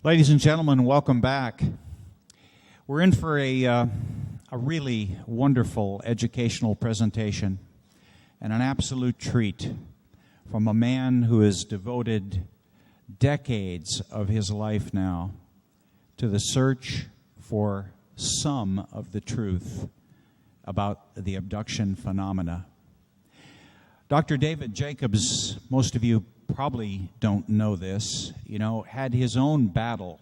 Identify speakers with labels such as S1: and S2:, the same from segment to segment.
S1: Ladies and gentlemen, welcome back. We're in for a really wonderful educational presentation and an absolute treat from a man who has devoted decades of his life now to the search for some of the truth about the abduction phenomena. Dr. David Jacobs, most of you probably don't know this, had his own battle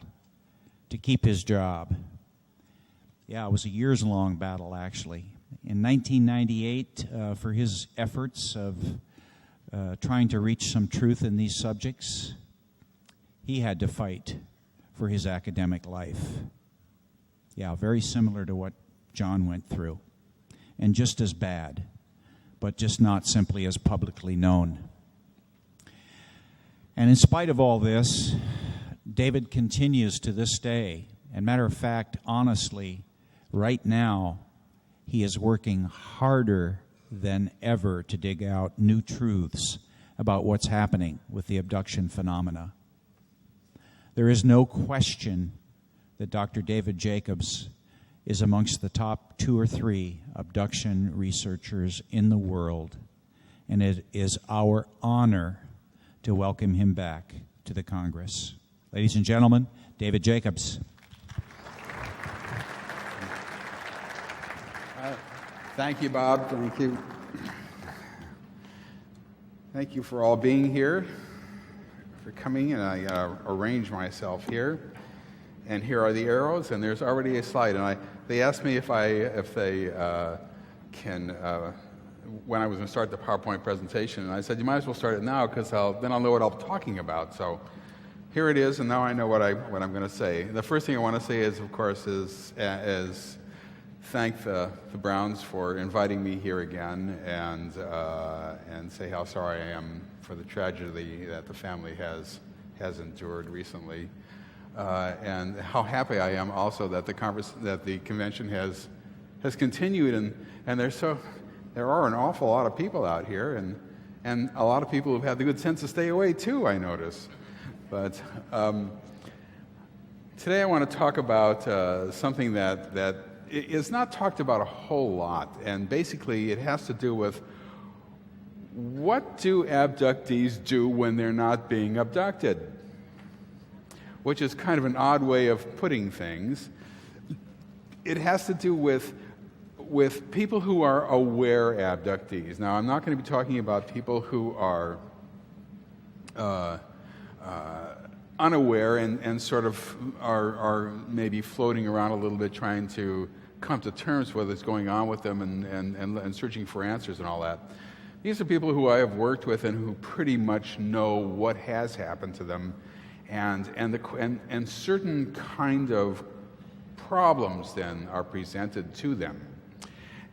S1: to keep his job. Yeah, it was a years-long battle, actually. In 1998, for his efforts of trying to reach some truth in these subjects, he had to fight for his academic life. Yeah, very similar to what John went through, and just as bad, but just not simply as publicly known. And in spite of all this, David continues to this day. And matter of fact, honestly, right now, he is working harder than ever to dig out new truths about what's happening with the abduction phenomena. There is no question that Dr. David Jacobs is amongst the top 2 or 3 abduction researchers in the world, and it is our honor to welcome him back to the Congress. Ladies and gentlemen, David Jacobs.
S2: Thank you, Bob. Thank you. Thank you for all being here, for coming, and I arrange myself here. And here are the arrows, and there's already a slide. And they asked me if they can, when I was going to start the PowerPoint presentation, and I said, you might as well start it now, because then I'll know what I'm talking about. So here it is, and now I know what I'm going to say. The first thing I want to say is, of course, is thank the Browns for inviting me here again, and say how sorry I am for the tragedy that the family has endured recently, and how happy I am also that the convention has continued, and there are an awful lot of people out here, and a lot of people who've had the good sense to stay away too, I notice. But today I want to talk about something that is not talked about a whole lot, and basically it has to do with what do abductees do when they're not being abducted, which is kind of an odd way of putting things. It has to do with people who are aware abductees. Now, I'm not going to be talking about people who are unaware and sort of are maybe floating around a little bit trying to come to terms with what's going on with them and searching for answers and all that. These are people who I have worked with and who pretty much know what has happened to them and certain kind of problems then are presented to them.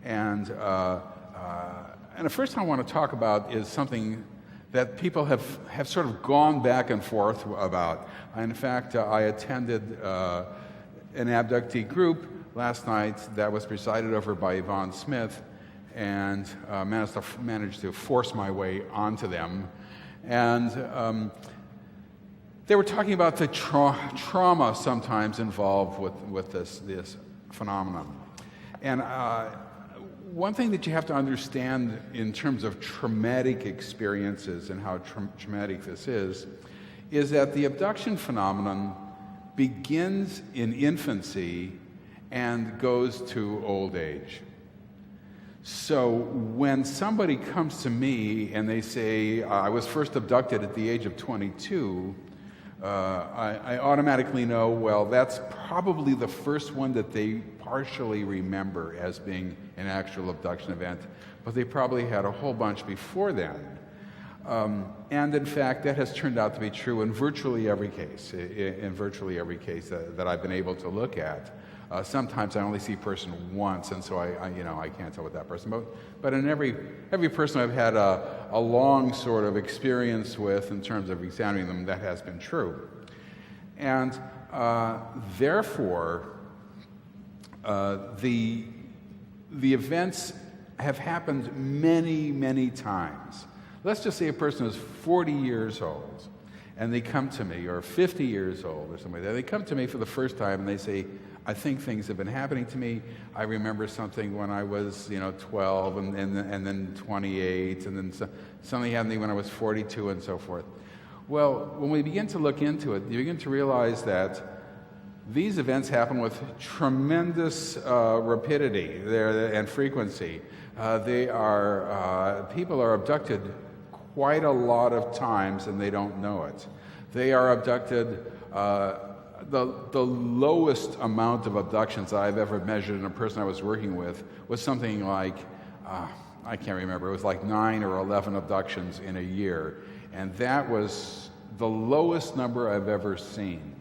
S2: And the first thing I want to talk about is something that people have sort of gone back and forth about. In fact, I attended an abductee group last night that was presided over by Yvonne Smith, and managed to force my way onto them. And they were talking about the trauma sometimes involved with this phenomenon. And one thing that you have to understand in terms of traumatic experiences and how traumatic this is that the abduction phenomenon begins in infancy and goes to old age. So when somebody comes to me and they say, I was first abducted at the age of 22, I automatically know, well, that's probably the first one that they partially remember as being an actual abduction event, but they probably had a whole bunch before then. And in fact, that has turned out to be true in virtually every case, that I've been able to look at. Sometimes I only see a person once, and so I can't tell what that person. But in every person I've had a long sort of experience with in terms of examining them, that has been true. And therefore, the events have happened many, many times. Let's just say a person is 40 years old, and they come to me, or 50 years old or something like that. They come to me for the first time and they say, I think things have been happening to me. I remember something when I was, 12 and then 28, and then something happened to me when I was 42 and so forth. Well, when we begin to look into it, you begin to realize that these events happen with tremendous rapidity and frequency. People are abducted quite a lot of times and they don't know it. They are abducted. The lowest amount of abductions I've ever measured in a person I was working with was something like, I can't remember, it was like 9 or 11 abductions in a year. And that was the lowest number I've ever seen.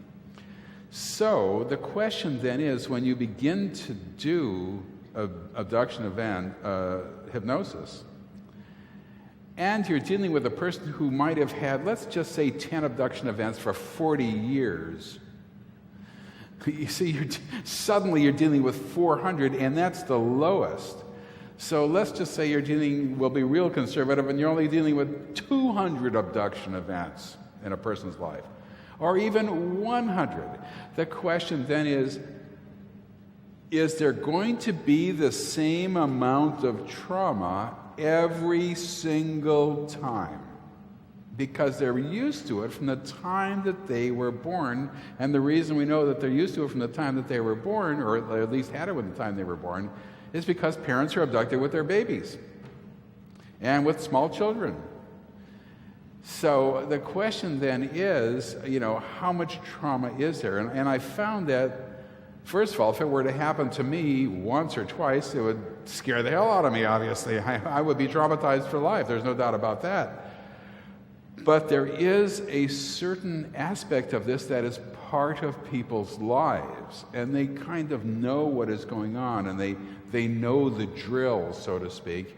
S2: So the question then is, when you begin to do abduction event hypnosis, and you're dealing with a person who might have had, let's just say, 10 abduction events for 40 years, you see, suddenly you're dealing with 400, and that's the lowest. So let's just say we'll be real conservative, and you're only dealing with 200 abduction events in a person's life, or even 100. The question then is there going to be the same amount of trauma every single time? Because they're used to it from the time that they were born, and the reason we know that they're used to it from the time that they were born, or at least had it from the time they were born, is because parents are abducted with their babies and with small children. So the question then is, how much trauma is there? And I found that, first of all, if it were to happen to me once or twice, it would scare the hell out of me, obviously. I would be traumatized for life. There's no doubt about that. But there is a certain aspect of this that is part of people's lives, and they kind of know what is going on, and they know the drill, so to speak.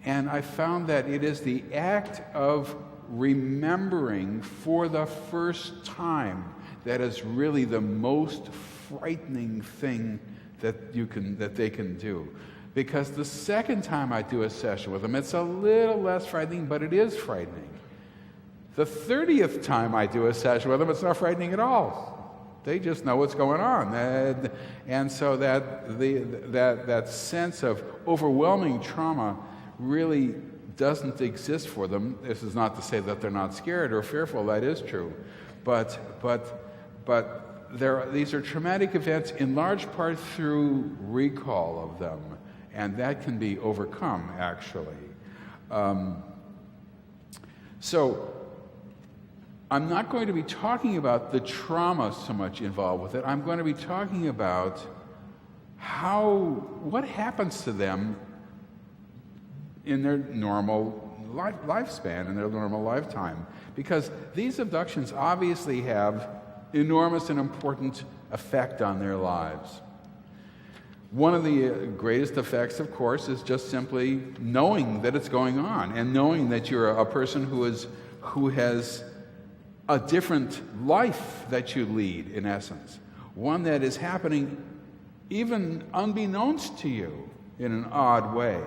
S2: And I found that it is the act of remembering for the first time that is really the most frightening thing that they can do. Because the second time I do a session with them, it's a little less frightening, but it is frightening. The 30th time I do a session with them, it's not frightening at all. They just know what's going on. And so that sense of overwhelming trauma really doesn't exist for them. This is not to say that they're not scared or fearful. That is true. But these are traumatic events in large part through recall of them. And that can be overcome, actually. So I'm not going to be talking about the trauma so much involved with it. I'm going to be talking about what happens to them in their normal lifespan, in their normal lifetime. Because these abductions obviously have enormous and important effect on their lives. One of the greatest effects, of course, is just simply knowing that it's going on, and knowing that you're a person who has a different life that you lead, in essence. One that is happening even unbeknownst to you in an odd way.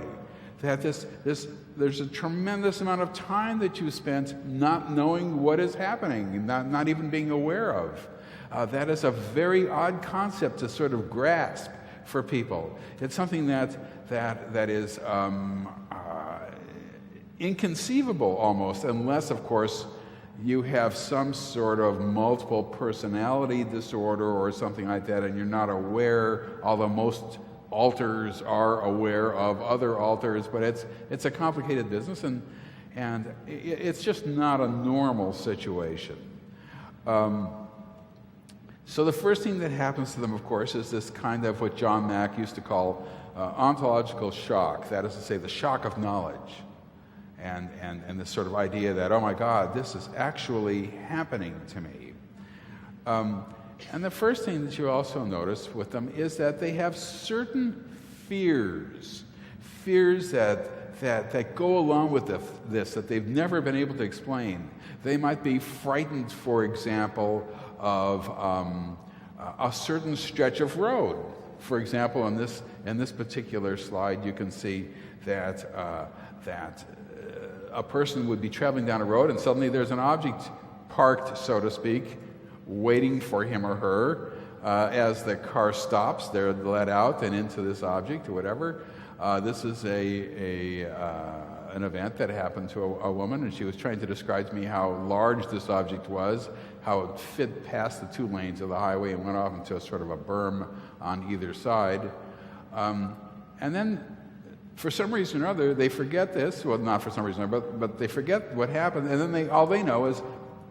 S2: That there's a tremendous amount of time that you spent not knowing what is happening, not even being aware of. That is a very odd concept to sort of grasp for people. It's something that is inconceivable almost, unless, of course, you have some sort of multiple personality disorder or something like that, and you're not aware, although most alters are aware of other alters, but it's a complicated business, and it's just not a normal situation. So the first thing that happens to them, of course, is this kind of what John Mack used to call ontological shock. That is to say, the shock of knowledge. And this sort of idea that, oh my God, this is actually happening to me. And the first thing that you also notice with them is that they have certain fears that go along with this that they've never been able to explain. They might be frightened, for example, of a certain stretch of road. For example, in this particular slide, you can see that a person would be traveling down a road, and suddenly there's an object parked, so to speak, waiting for him or her. As the car stops, they're let out and into this object or whatever. This is an event that happened to a woman, and she was trying to describe to me how large this object was, how it fit past the 2 lanes of the highway and went off into a sort of a berm on either side. And then, for some reason or other, they forget this. Well, not for some reason or other, but they forget what happened, and then all they know is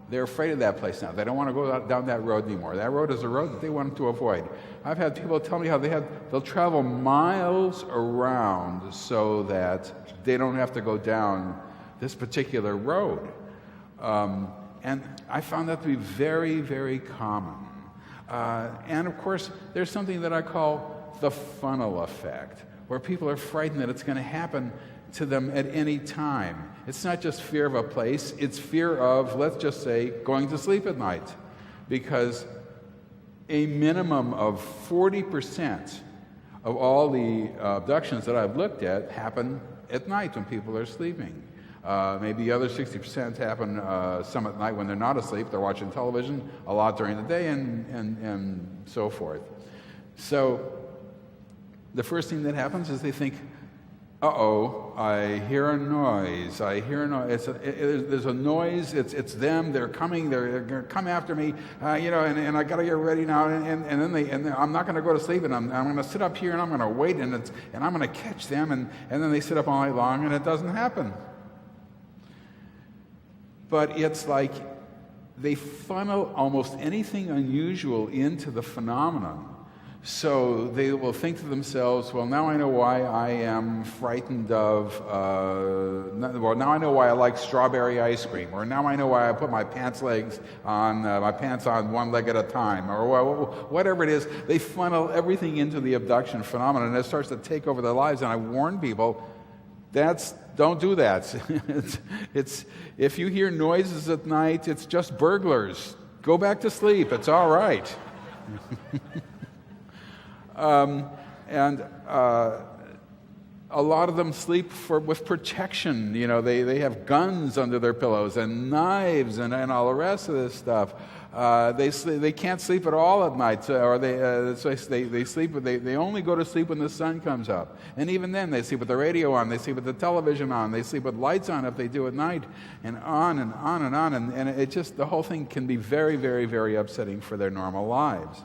S2: they're afraid of that place now. They don't want to go down that road anymore. That road is a road that they wanted to avoid. I've had people tell me how they'll travel miles around so that they don't have to go down this particular road. And I found that to be very, very common. And of course, there's something that I call the funnel effect, where people are frightened that it's going to happen to them at any time. It's not just fear of a place, it's fear of, let's just say, going to sleep at night. Because a minimum of 40% of all the abductions that I've looked at happen at night when people are sleeping. Maybe the other 60% happen some at night when they're not asleep, they're watching television, a lot during the day, and so forth. So the first thing that happens is they think, uh-oh, I hear a noise. There's a noise. It's them. They're coming. They're going to come after me. And I got to get ready now. And then I'm not going to go to sleep. And I'm going to sit up here and I'm going to wait. And I'm going to catch them. And then they sit up all night long and it doesn't happen. But it's like they funnel almost anything unusual into the phenomenon. So they will think to themselves, well, now I know why I am frightened of, now I know why I like strawberry ice cream, or now I know why I put my pants on one leg at a time, or whatever it is. They funnel everything into the abduction phenomenon, and it starts to take over their lives. And I warn people, don't do that. If you hear noises at night, it's just burglars. Go back to sleep. It's all right. A lot of them sleep with protection. They have guns under their pillows and knives and all the rest of this stuff. They can't sleep at all at night, so they sleep. They only go to sleep when the sun comes up, and even then they sleep with the radio on. They sleep with the television on. They sleep with lights on if they do at night, and on and on and on. And it just, the whole thing can be very, very, very upsetting for their normal lives.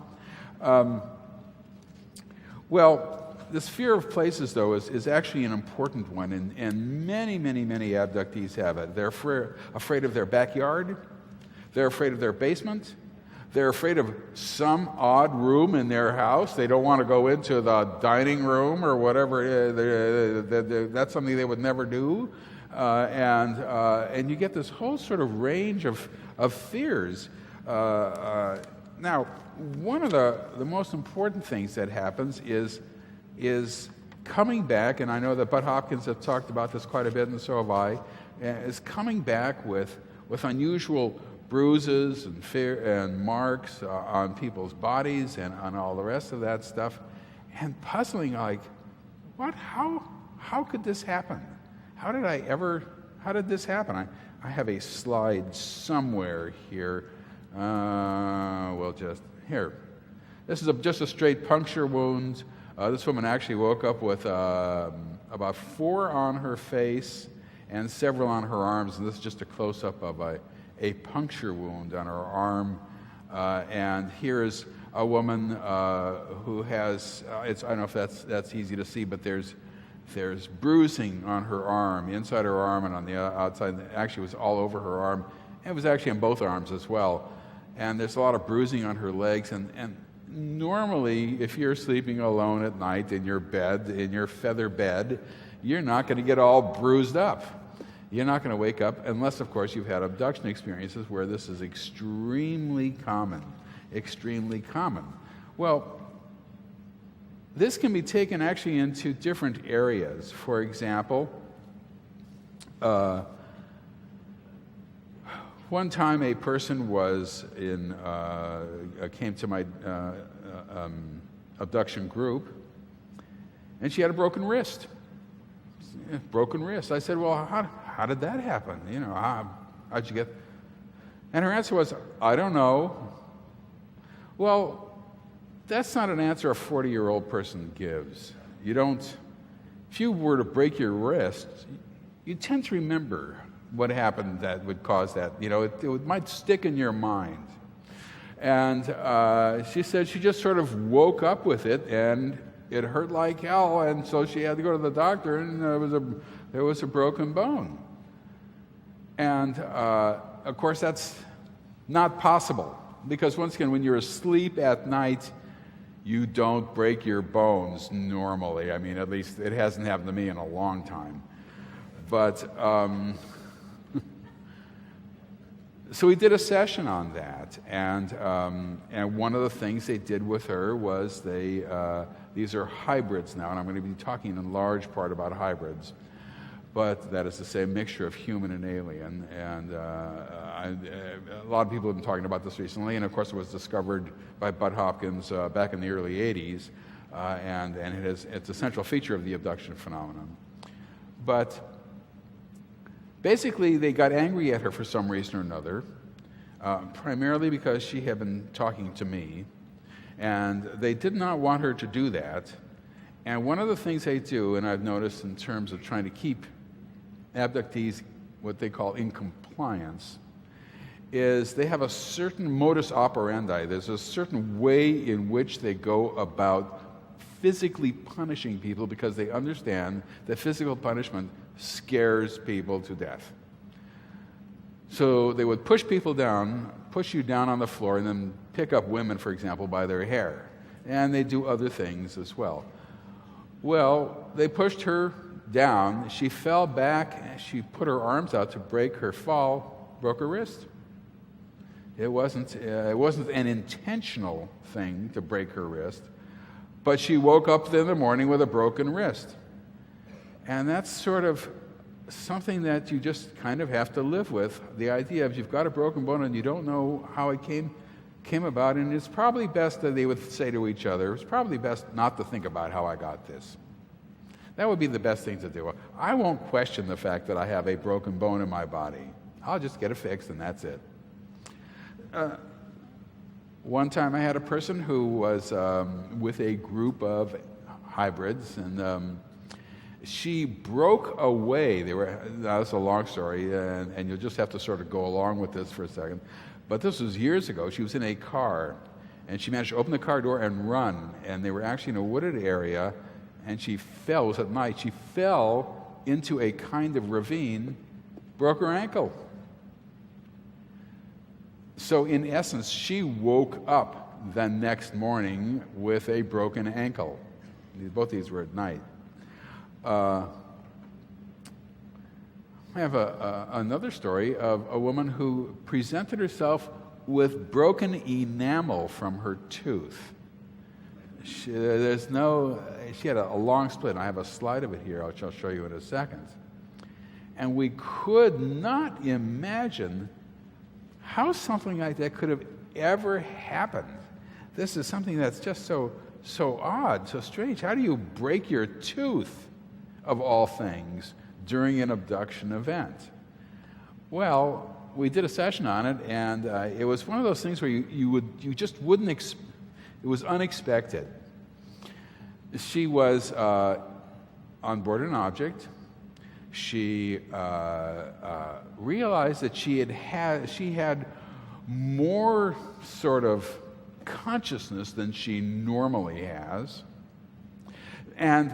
S2: Well, this fear of places, though, is actually an important one, and many, many, many abductees have it. They're afraid of their backyard. They're afraid of their basement. They're afraid of some odd room in their house. They don't want to go into the dining room or whatever. That's something they would never do. And you get this whole sort of range of fears. Now, one of the most important things that happens is coming back, and I know that Bud Hopkins has talked about this quite a bit, and so have I, is coming back with unusual bruises and fear and marks on people's bodies and on all the rest of that stuff, and puzzling like, what? How could this happen? How did this happen? I have a slide somewhere here. Here. This is just a straight puncture wound. This woman actually woke up with about 4 on her face and several on her arms, and this is just a close-up of a puncture wound on her arm. And here's a woman who has, I don't know if that's easy to see, but there's bruising on her arm, inside her arm and on the outside. Actually, it was all over her arm. It was actually on both arms as well. And there's a lot of bruising on her legs. And normally, if you're sleeping alone at night in your bed, in your feather bed, you're not going to get all bruised up. You're not going to wake up unless, of course, you've had abduction experiences where this is extremely common. Extremely common. Well, this can be taken actually into different areas. For example, one time a person came to my abduction group, and she had a broken wrist. I said, well, how did that happen? How'd you get? And her answer was, I don't know. Well, that's not an answer a 40-year-old person gives. You don't, if you were to break your wrist, you tend to remember what happened that would cause that. You know, it might stick in your mind. And she said she just sort of woke up with it, and it hurt like hell, and so she had to go to the doctor, and there was a broken bone. And of course, that's not possible, because once again, when you're asleep at night, you don't break your bones normally. I mean, at least it hasn't happened to me in a long time. But so we did a session on that, and one of the things they did with her was these are hybrids now, and I'm going to be talking in large part about hybrids. But that is to say, a mixture of human and alien. And a lot of people have been talking about this recently, and of course it was discovered by Bud Hopkins back in the early 80s, and it's a central feature of the abduction phenomenon. But basically they got angry at her for some reason or another, primarily because she had been talking to me, and they did not want her to do that. And one of the things they do, and I've noticed in terms of trying to keep abductees what they call in compliance, is they have a certain modus operandi. There's a certain way in which they go about physically punishing people because they understand that physical punishment scares people to death. So they would push you down on the floor, and then pick up women, for example, by their hair. And they do other things as well. Well, they pushed her down. She fell back, and she put her arms out to break her fall, broke her wrist. It wasn't an intentional thing to break her wrist, but she woke up in the morning with a broken wrist. And that's sort of something that you just kind of have to live with. The idea of you've got a broken bone and you don't know how it came about, and it's probably best that they would say to each other, it's probably best not to think about how I got this. That would be the best thing to do. I won't question the fact that I have a broken bone in my body. I'll just get it fixed and that's it. One time I had a person who was with a group of hybrids, and she broke away. That was a long story, and you'll just have to sort of go along with this for a second. But this was years ago. She was in a car, and she managed to open the car door and run. And they were actually in a wooded area, and she fell. It was at night. She fell into a kind of ravine, broke her ankle. So in essence, she woke up the next morning with a broken ankle. Both these were at night. I have another story of a woman who presented herself with broken enamel from her tooth. She had a long split. I have a slide of it here, which I'll show you in a second. And we could not imagine how something like that could have ever happened. This is something that's just so odd, so strange. How do you break your tooth, of all things, during an abduction event? Well, we did a session on it, and it was one of those things where you just wouldn't it was unexpected. She was on board an object. She realized that she had more sort of consciousness than she normally has, and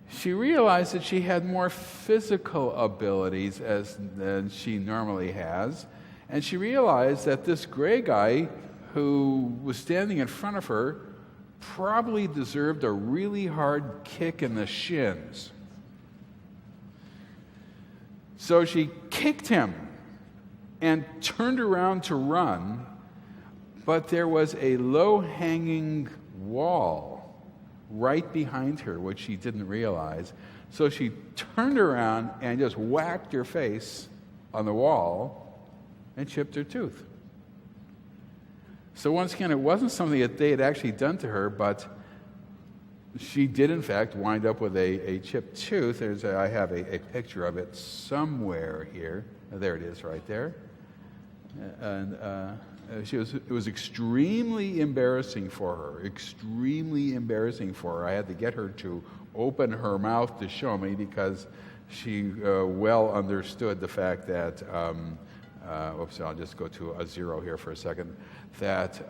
S2: she realized that she had more physical abilities than she normally has, and she realized that this gray guy who was standing in front of her probably deserved a really hard kick in the shins. So she kicked him and turned around to run, but there was a low-hanging wall right behind her, which she didn't realize. So she turned around and just whacked her face on the wall and chipped her tooth. So once again, it wasn't something that they had actually done to her, but she did, in fact, wind up with a chipped tooth. I have a picture of it somewhere here. There it is right there. And it was extremely embarrassing for her, extremely embarrassing for her. I had to get her to open her mouth to show me because she well understood the fact that, oops, I'll just go to a zero here for a second, that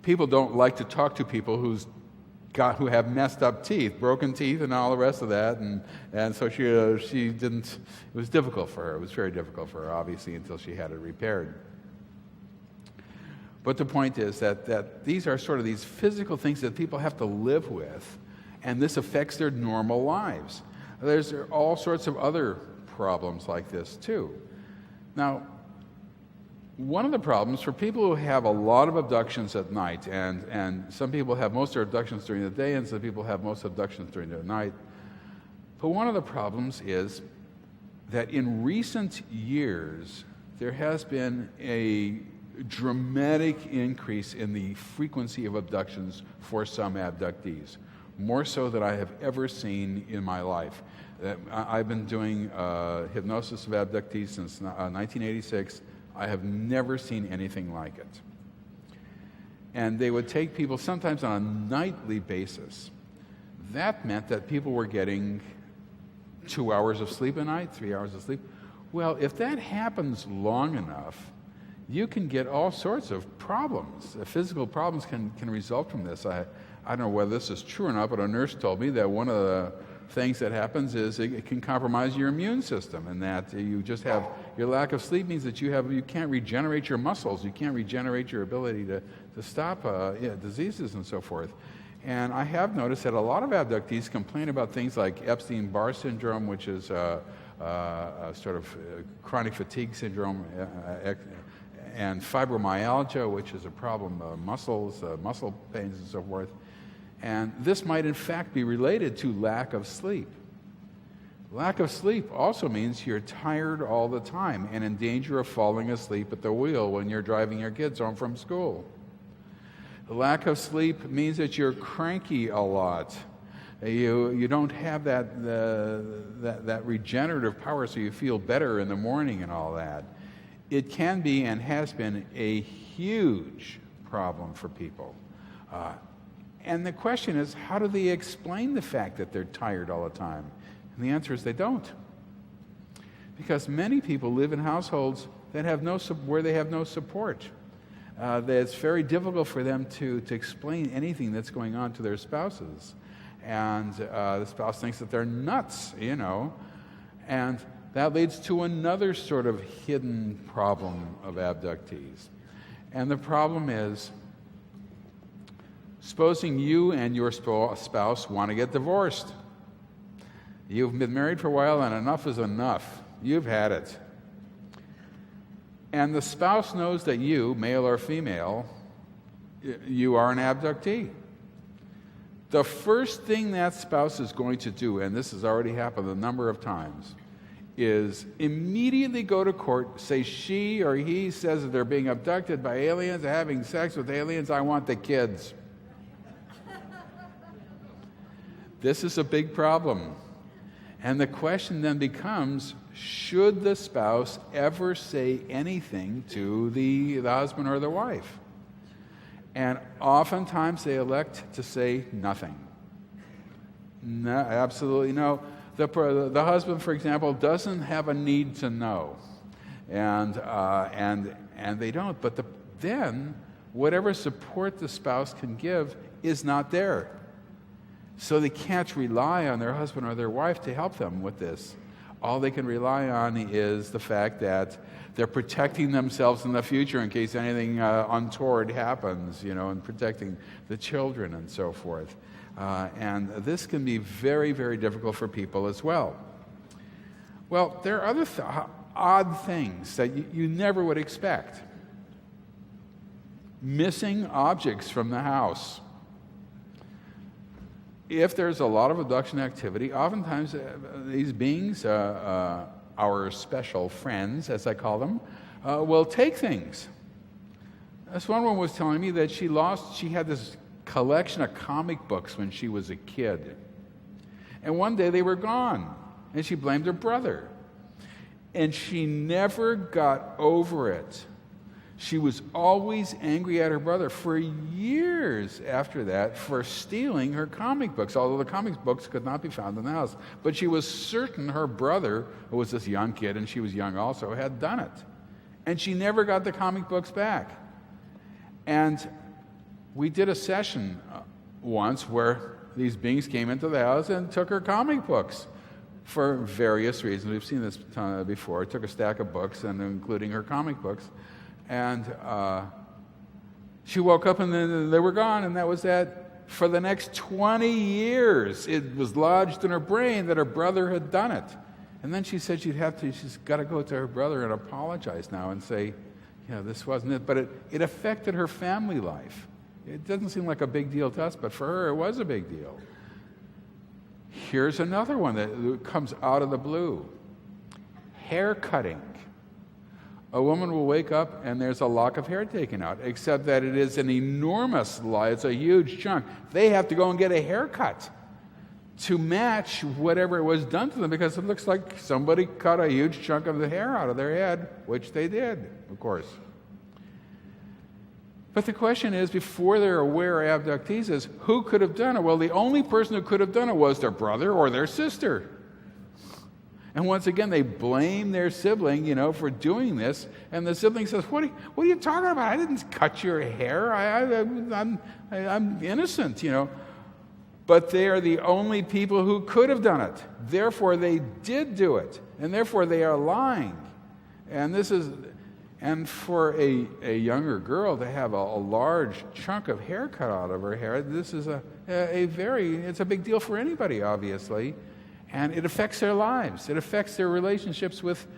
S2: people don't like to talk to people who have messed up teeth, broken teeth, and all the rest of that, and so she didn't. It was difficult for her. It was very difficult for her, obviously, until she had it repaired. But the point is that these are sort of these physical things that people have to live with, and this affects their normal lives. There's all sorts of other problems like this too. Now, one of the problems for people who have a lot of abductions at night, and some people have most of their abductions during the day, and some people have most abductions during the night, but one of the problems is that in recent years, there has been a dramatic increase in the frequency of abductions for some abductees, more so than I have ever seen in my life. I've been doing hypnosis of abductees since 1986. I have never seen anything like it. And they would take people sometimes on a nightly basis. That meant that people were getting 2 hours of sleep a night, 3 hours of sleep. Well, if that happens long enough, you can get all sorts of problems. Physical problems can result from this. I don't know whether this is true or not, but a nurse told me that one of the things that happens is it can compromise your immune system, and that you just have your lack of sleep means that you can't regenerate your muscles, you can't regenerate your ability to stop diseases and so forth. And I have noticed that a lot of abductees complain about things like Epstein-Barr syndrome, which is a sort of chronic fatigue syndrome, and fibromyalgia, which is a problem, muscles, muscle pains and so forth. And this might in fact be related to lack of sleep. Lack of sleep also means you're tired all the time and in danger of falling asleep at the wheel when you're driving your kids home from school. The lack of sleep means that you're cranky a lot. You don't have that regenerative power, so you feel better in the morning and all that. It can be and has been a huge problem for people. And the question is, how do they explain the fact that they're tired all the time? And the answer is they don't. Because many people live in households that where they have no support. That it's very difficult for them to explain anything that's going on to their spouses. And the spouse thinks that they're nuts, And that leads to another sort of hidden problem of abductees. And the problem is, supposing you and your spouse want to get divorced. You've been married for a while and enough is enough. You've had it. And the spouse knows that you, male or female, you are an abductee. The first thing that spouse is going to do, and this has already happened a number of times, is immediately go to court, say she or he says that they're being abducted by aliens, having sex with aliens, I want the kids. This is a big problem. And the question then becomes, should the spouse ever say anything to the husband or the wife? And oftentimes they elect to say nothing. No, absolutely no. The husband, for example, doesn't have a need to know. And they don't. But then, whatever support the spouse can give is not there. So they can't rely on their husband or their wife to help them with this. All they can rely on is the fact that they're protecting themselves in the future in case anything untoward happens, and protecting the children and so forth. And this can be very, very difficult for people as well. Well, there are other odd things that you never would expect. Missing objects from the house. If there's a lot of abduction activity, oftentimes these beings, our special friends, as I call them, will take things. This one woman was telling me that she had this collection of comic books when she was a kid. And one day they were gone, and she blamed her brother. And she never got over it. She was always angry at her brother for years after that for stealing her comic books, although the comic books could not be found in the house. But she was certain her brother, who was this young kid, and she was young also, had done it. And she never got the comic books back. And we did a session once where these beings came into the house and took her comic books for various reasons. We've seen this before. Took a stack of books, and including her comic books. And she woke up and then they were gone, and that was that. For the next 20 years, it was lodged in her brain that her brother had done it. And then she said she's got to go to her brother and apologize now and say, this wasn't it. But it affected her family life. It doesn't seem like a big deal to us, but for her, it was a big deal. Here's another one that comes out of the blue. Hair cutting. A woman will wake up and there's a lock of hair taken out, except that it is an enormous lie. It's a huge chunk. They have to go and get a haircut to match whatever was done to them, because it looks like somebody cut a huge chunk of the hair out of their head, which they did, of course. But the question is, before they're aware of abductees, is who could have done it? Well, the only person who could have done it was their brother or their sister. And once again, they blame their sibling, for doing this. And the sibling says, "What are you talking about? I didn't cut your hair. I'm innocent, But they are the only people who could have done it. Therefore, they did do it, and therefore they are lying. And for a younger girl to have a large chunk of hair cut out of her hair, this is it's a big deal for anybody, obviously. And it affects their lives. It affects their relationships with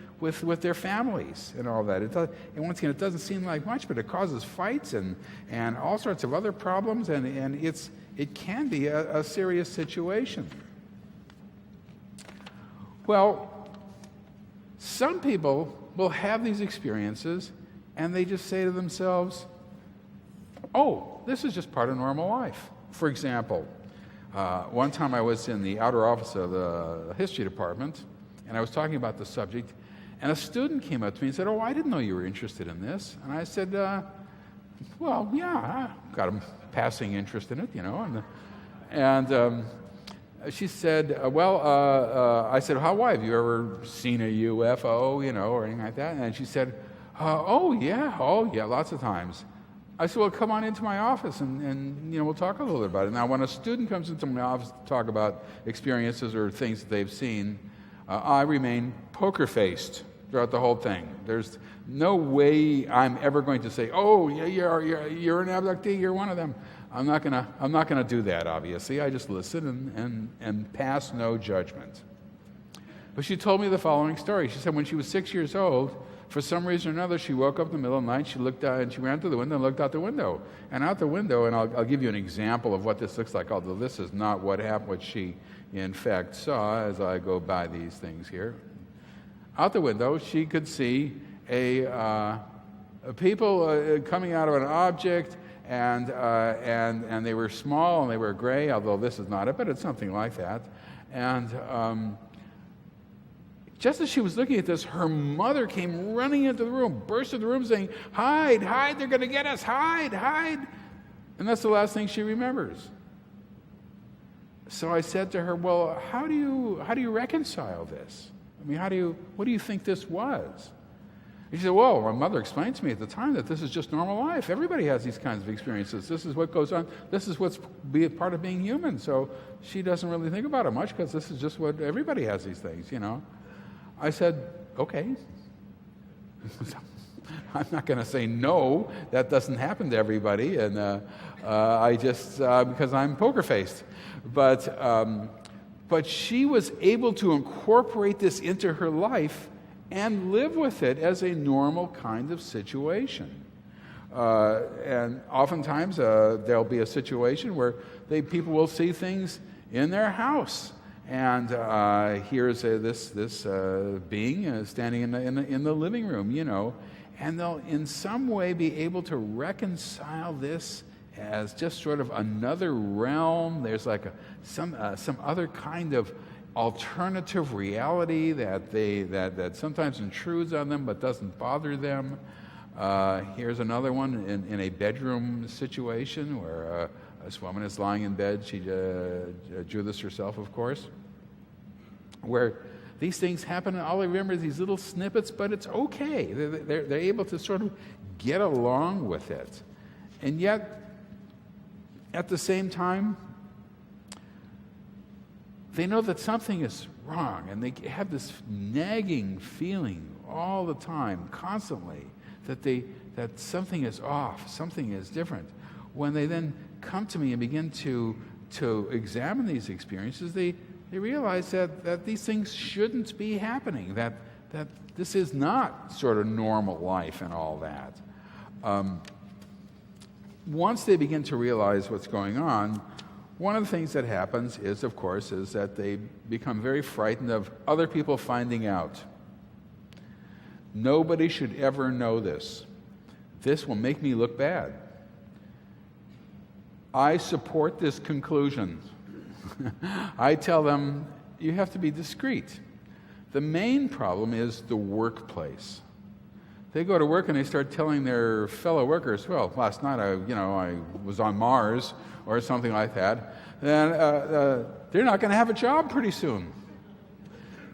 S2: their families and all that. And once again, it doesn't seem like much, but it causes fights and all sorts of other problems, and it can be a serious situation. Well, some people will have these experiences, and they just say to themselves, "Oh, this is just part of normal life." For example, one time I was in the outer office of the history department, and I was talking about the subject, and a student came up to me and said, "Oh, I didn't know you were interested in this." And I said, "Well, yeah, I got a passing interest in it, And she said, I said, why? Have you ever seen a UFO, or anything like that? And she said, oh, yeah, lots of times. I said, well, come on into my office and we'll talk a little bit about it. Now, when a student comes into my office to talk about experiences or things that they've seen, I remain poker-faced throughout the whole thing. There's no way I'm ever going to say, "Oh, yeah, you're an abductee, you're one of them." I'm not gonna do that. Obviously, I just listen and pass no judgment. But she told me the following story. She said when she was 6 years old, for some reason or another, she woke up in the middle of the night, she looked out, and she ran to the window and looked out the window. And out the window, and I'll give you an example of what this looks like, although this is not what happened, what she, in fact, saw as I go by these things here. Out the window, she could see people coming out of an object, and they were small, and they were gray, although this is not it, but it's something like that. And just as she was looking at this, her mother came running into the room, burst into the room saying, "Hide, hide, they're going to get us, hide, hide." And that's the last thing she remembers. So I said to her, well, how do you reconcile this? I mean, what do you think this was? And she said, well, my mother explained to me at the time that this is just normal life. Everybody has these kinds of experiences. This is what goes on. This is what's part of being human. So she doesn't really think about it much because this is just what everybody has these things, I said, okay. I'm not going to say no, that doesn't happen to everybody, and I just, because I'm poker-faced. But she was able to incorporate this into her life and live with it as a normal kind of situation. And oftentimes there'll be a situation where people will see things in their house. And here's this being standing in the living room, and they'll in some way be able to reconcile this as just sort of another realm. There's like some other kind of alternative reality that sometimes intrudes on them but doesn't bother them. Here's another one in a bedroom situation where this woman is lying in bed. She drew this herself, of course, where these things happen, and all I remember is these little snippets, but it's okay. They're able to sort of get along with it. And yet, at the same time, they know that something is wrong, and they have this nagging feeling all the time, constantly, that something is off, something is different. When they then come to me and begin to examine these experiences, they realize that these things shouldn't be happening, that this is not sort of normal life and all that. Once they begin to realize what's going on, one of the things that happens is, of course, is that they become very frightened of other people finding out. Nobody should ever know this. This will make me look bad. I support this conclusion. I tell them, you have to be discreet. The main problem is the workplace. They go to work and they start telling their fellow workers, well, last night I was on Mars or something like that, then they're not going to have a job pretty soon.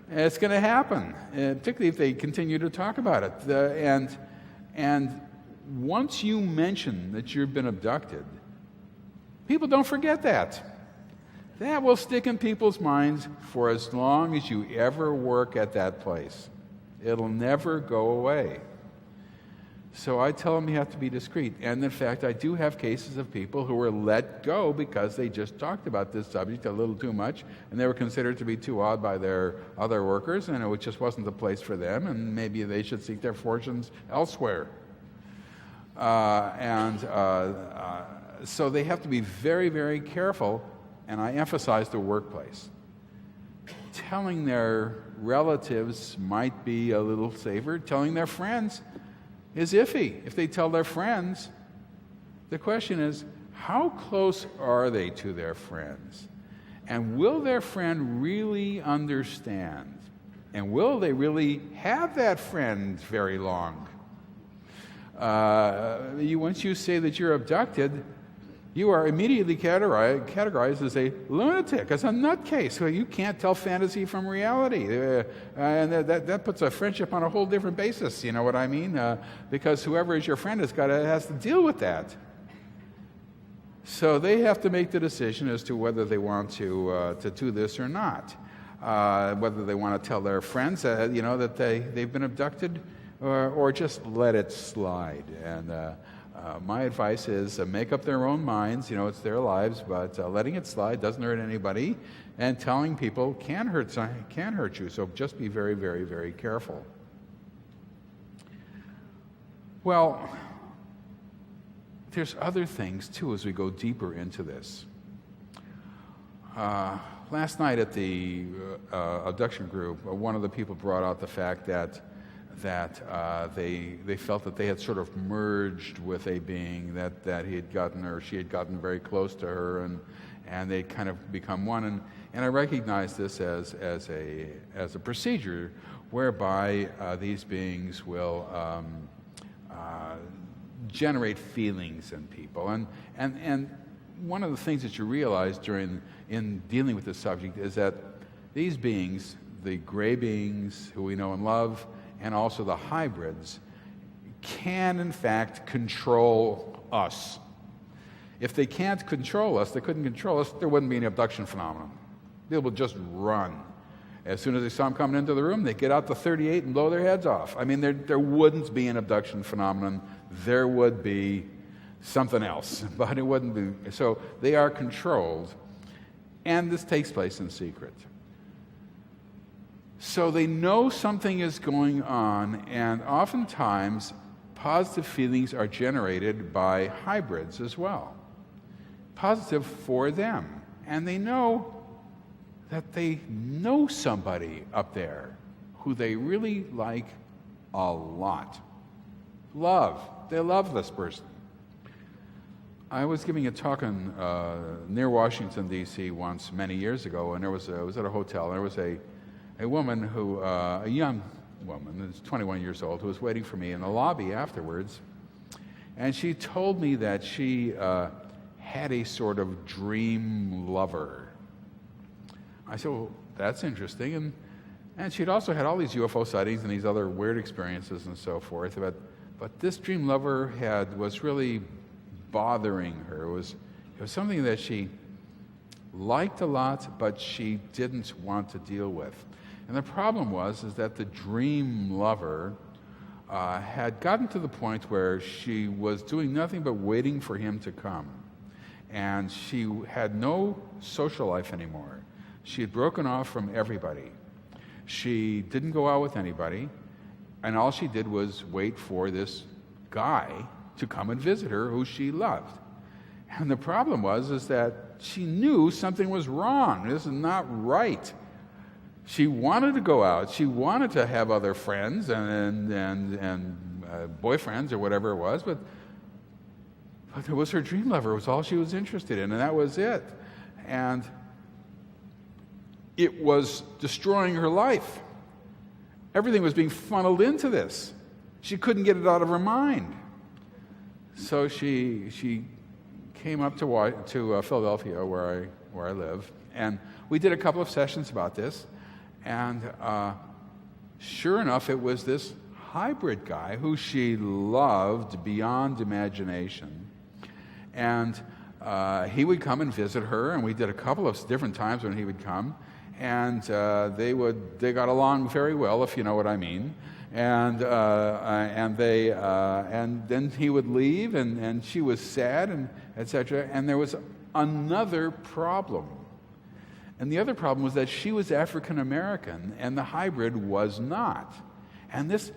S2: It's going to happen, particularly if they continue to talk about it. And once you mention that you've been abducted, people don't forget that. That will stick in people's minds for as long as you ever work at that place. It'll never go away. So I tell them you have to be discreet. And in fact, I do have cases of people who were let go because they just talked about this subject a little too much, and they were considered to be too odd by their other workers, and it just wasn't the place for them, and maybe they should seek their fortunes elsewhere. So they have to be very, very careful, and I emphasize the workplace. Telling their relatives might be a little safer. Telling their friends is iffy. If they tell their friends, the question is, how close are they to their friends? And will their friend really understand? And will they really have that friend very long? Once you say that you're abducted, you are immediately categorized as a lunatic, as a nutcase. So you can't tell fantasy from reality. And that puts a friendship on a whole different basis, you know what I mean? Because whoever is your friend has to deal with that. So they have to make the decision as to whether they want to do this or not. Whether they want to tell their friends that they've been abducted or just let it slide. And my advice is make up their own minds. It's their lives, but letting it slide doesn't hurt anybody, and telling people can hurt you. So just be very, very, very careful. Well, there's other things too as we go deeper into this. Last night at the abduction group, one of the people brought out the fact that they felt that they had sort of merged with a being that he had gotten, or she had gotten very close to her, and they kind of become one. And I recognize this as a procedure whereby these beings will generate feelings in people. And one of the things that you realize in dealing with this subject is that these beings, the gray beings who we know and love, and also the hybrids, can in fact control us. If they can't control us, they couldn't control us, there wouldn't be an abduction phenomenon. They would just run. As soon as they saw them coming into the room, they get out the .38 and blow their heads off. I mean, there wouldn't be an abduction phenomenon. There would be something else, but it wouldn't be. So they are controlled, and this takes place in secret. So they know something is going on, and oftentimes positive feelings are generated by hybrids as well. Positive for them. And they know that they know somebody up there who they really like a lot. They love this person. I was giving a talk near Washington, D.C. once many years ago, and I was at a hotel, and there was a woman a young woman, who's 21 years old, who was waiting for me in the lobby afterwards, and she told me that she had a sort of dream lover. I said, well, that's interesting, and she'd also had all these UFO sightings and these other weird experiences and so forth, but this dream lover was really bothering her. It was something that she liked a lot, but she didn't want to deal with. And the problem is that the dream lover had gotten to the point where she was doing nothing but waiting for him to come. And she had no social life anymore. She had broken off from everybody. She didn't go out with anybody, and all she did was wait for this guy to come and visit her who she loved. And the problem is that she knew something was wrong. This is not right. She wanted to go out. She wanted to have other friends and boyfriends or whatever it was, but it was her dream lover. It was all she was interested in, and that was it. And it was destroying her life. Everything was being funneled into this. She couldn't get it out of her mind. So she came up to Philadelphia, where I live, and we did a couple of sessions about this. And sure enough, it was this hybrid guy who she loved beyond imagination. And he would come and visit her, and we did a couple of different times when he would come. And they got along very well, if you know what I mean. And then he would leave, and she was sad, and etc. And there was another problem. And the other problem was that she was African American, and the hybrid was not. And this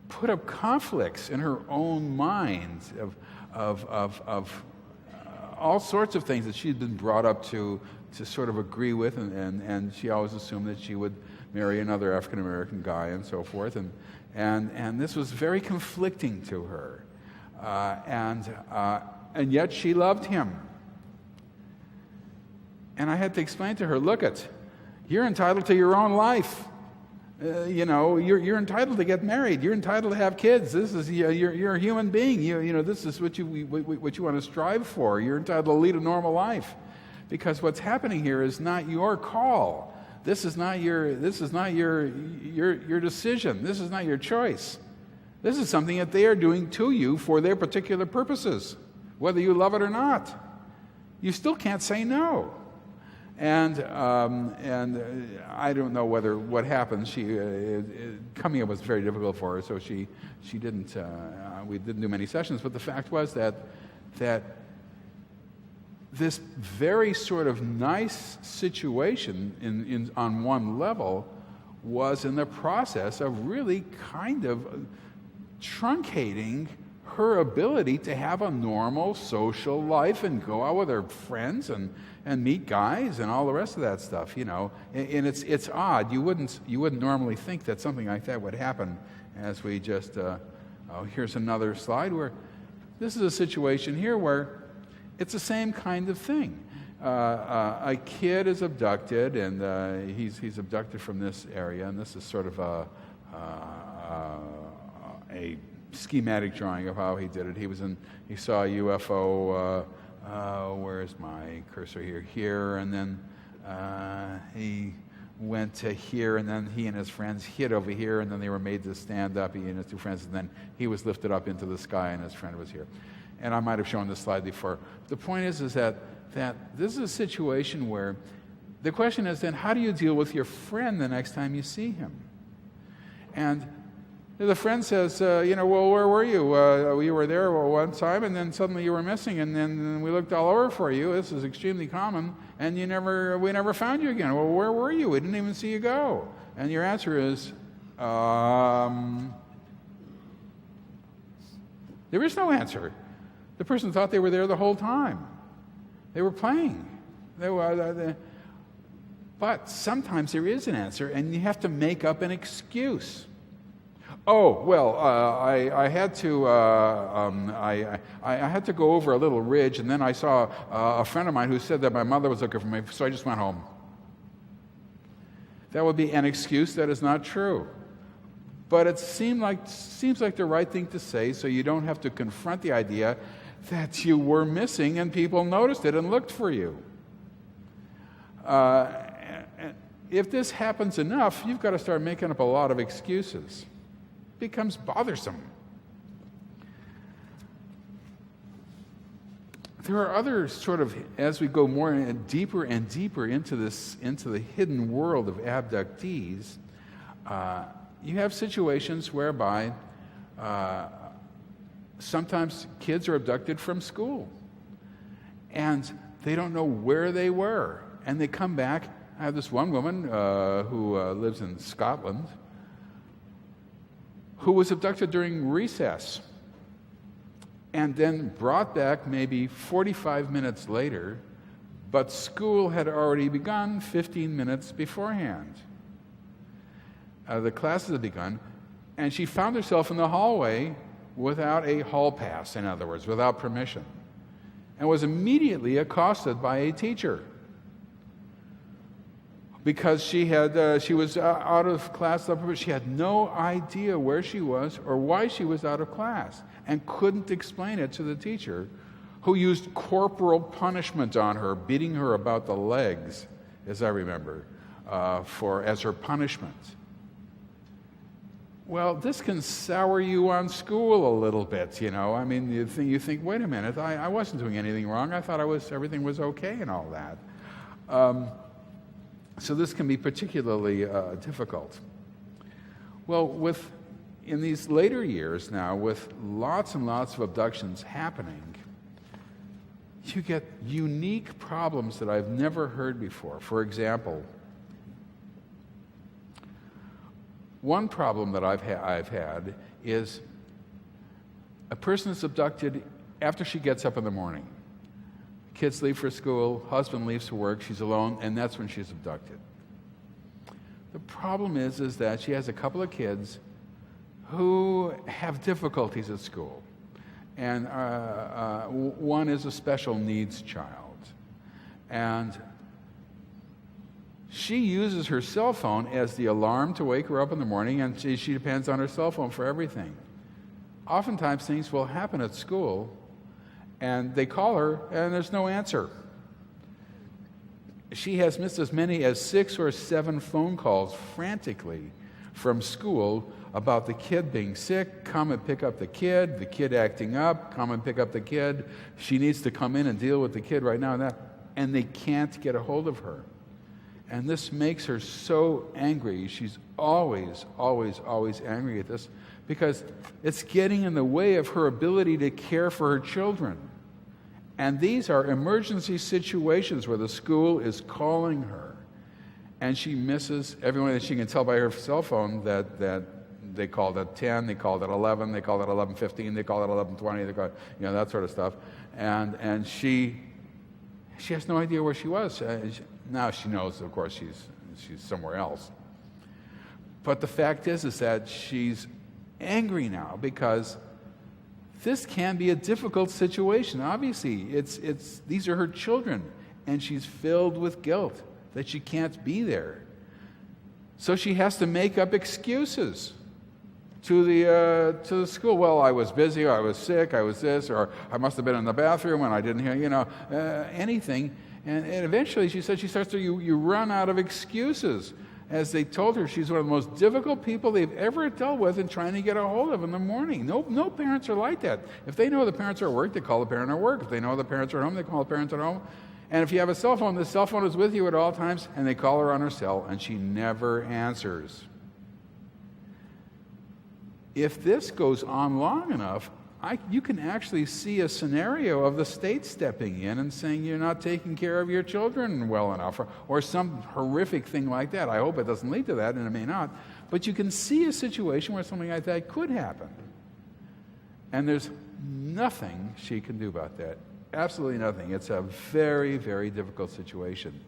S2: put up conflicts in her own mind of all sorts of things that she'd been brought up to sort of agree with, and she always assumed that she would marry another African American guy and so forth, and this was very conflicting to her, and yet she loved him. And I had to explain to her, look, you're entitled to your own life. You're entitled to get married. You're entitled to have kids. This is you're a human being. This is what you want to strive for. You're entitled to lead a normal life, because what's happening here is not your call. This is not your decision. This is not your choice. This is something that they are doing to you for their particular purposes, whether you love it or not. You still can't say no. And I don't know what happened. Coming up was very difficult for her, so she didn't. We didn't do many sessions. But the fact was that this very sort of nice situation on one level was in the process of really kind of truncating her ability to have a normal social life and go out with her friends and meet guys and all the rest of that stuff, And it's odd. You wouldn't normally think that something like that would happen. As we just here's another slide where this is a situation here where it's the same kind of thing. A kid is abducted, and he's abducted from this area, and this is sort of a schematic drawing of how he did it. He saw a UFO. Where's my cursor here? Here, and then he went to here, and then he and his friends hid over here, and then they were made to stand up, he and his two friends, and then he was lifted up into the sky, and his friend was here. And I might have shown this slide before. The point is that this is a situation where the question is then, how do you deal with your friend the next time you see him? And the friend says, well, where were you? You were there one time, and then suddenly you were missing, and then we looked all over for you. This is extremely common, and we never found you again. Well, where were you? We didn't even see you go. And your answer is, there is no answer. The person thought they were there the whole time. They were playing. But sometimes there is an answer, and you have to make up an excuse. Oh, well, I had to I had to go over a little ridge, and then I saw a friend of mine who said that my mother was looking for me, so I just went home. That would be an excuse that is not true. But it seems like the right thing to say, so you don't have to confront the idea that you were missing and people noticed it and looked for you. If this happens enough, you've got to start making up a lot of excuses. It becomes bothersome. There are other sort of, as we go more and deeper into the hidden world of abductees, you have situations whereby sometimes kids are abducted from school and they don't know where they were, and they come back. I have this one woman who lives in Scotland who was abducted during recess and then brought back maybe 45 minutes later, but school had already begun 15 minutes beforehand. The classes had begun, and she found herself in the hallway without a hall pass, in other words, without permission, and was immediately accosted by a teacher because she was out of class. She had no idea where she was or why she was out of class, and couldn't explain it to the teacher, who used corporal punishment on her, beating her about the legs, as I remember, as her punishment. Well, this can sour you on school a little bit, you know. I mean, you think, wait a minute, I wasn't doing anything wrong. I thought everything was okay and all that. So this can be particularly difficult. Well, in these later years now, with lots and lots of abductions happening, you get unique problems that I've never heard before. For example, one problem that I've had is a person is abducted after she gets up in the morning. Kids leave for school, husband leaves for work, she's alone, and that's when she's abducted. The problem is that she has a couple of kids who have difficulties at school. And one is a special needs child. And she uses her cell phone as the alarm to wake her up in the morning, and she depends on her cell phone for everything. Oftentimes things will happen at school, and they call her, and there's no answer. She has missed as many as 6 or 7 phone calls frantically from school about the kid being sick, come and pick up the kid acting up, come and pick up the kid, she needs to come in and deal with the kid right now, and they can't get a hold of her. And this makes her so angry. She's always angry at this because it's getting in the way of her ability to care for her children. And these are emergency situations where the school is calling her, and she misses everyone. That she can tell by her cell phone that they called at 10, they called at 11, they called at 11:15, they called at 11:20, they called, that sort of stuff. And she has no idea where she was. Now she knows, of course, she's somewhere else. But the fact is that she's angry now because this can be a difficult situation. Obviously, these are her children, and she's filled with guilt that she can't be there. So she has to make up excuses to the school. Well, I was busy, or I was sick, I was this, or I must have been in the bathroom and I didn't hear, anything. And eventually, she said, you run out of excuses. As they told her, she's one of the most difficult people they've ever dealt with in trying to get a hold of in the morning. No parents are like that. If they know the parents are at work, they call the parent at work. If they know the parents are at home, they call the parents at home. And if you have a cell phone, the cell phone is with you at all times, and they call her on her cell, and she never answers. If this goes on long enough, you can actually see a scenario of the state stepping in and saying you're not taking care of your children well enough, or some horrific thing like that. I hope it doesn't lead to that, and it may not. But you can see a situation where something like that could happen. And there's nothing she can do about that. Absolutely nothing. It's a very, very difficult situation.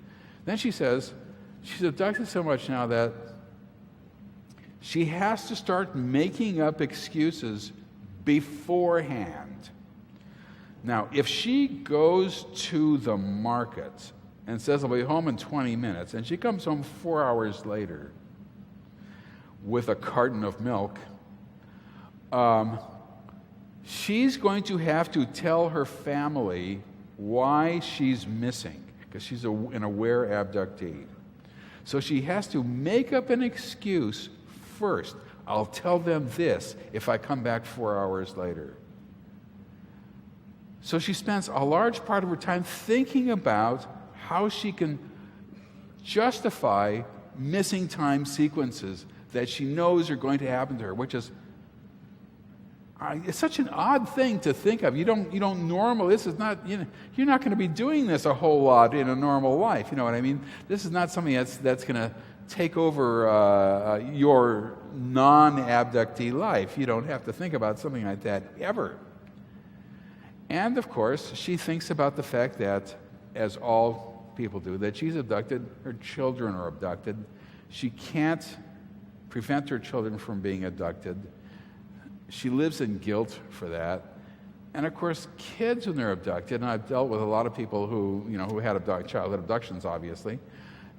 S2: Then she says she's abducted so much now that She has to start making up excuses beforehand. Now, if she goes to the market and says, I'll be home in 20 minutes, and she comes home 4 hours later with a carton of milk, she's going to have to tell her family why she's missing, because she's an aware abductee. So she has to make up an excuse first. I'll tell them this if I come back 4 hours later. So she spends a large part of her time thinking about how she can justify missing time sequences that she knows are going to happen to her, which is it's such an odd thing to think of. You don't normally. This is not. You're not going to be doing this a whole lot in a normal life. You know what I mean? This is not something that's going to take over your non-abductee life. You don't have to think about something like that ever. And of course, she thinks about the fact that, as all people do, that she's abducted. Her children are abducted. She can't prevent her children from being abducted. She lives in guilt for that. And of course, kids, when they're abducted, and I've dealt with a lot of people who had childhood abductions, obviously,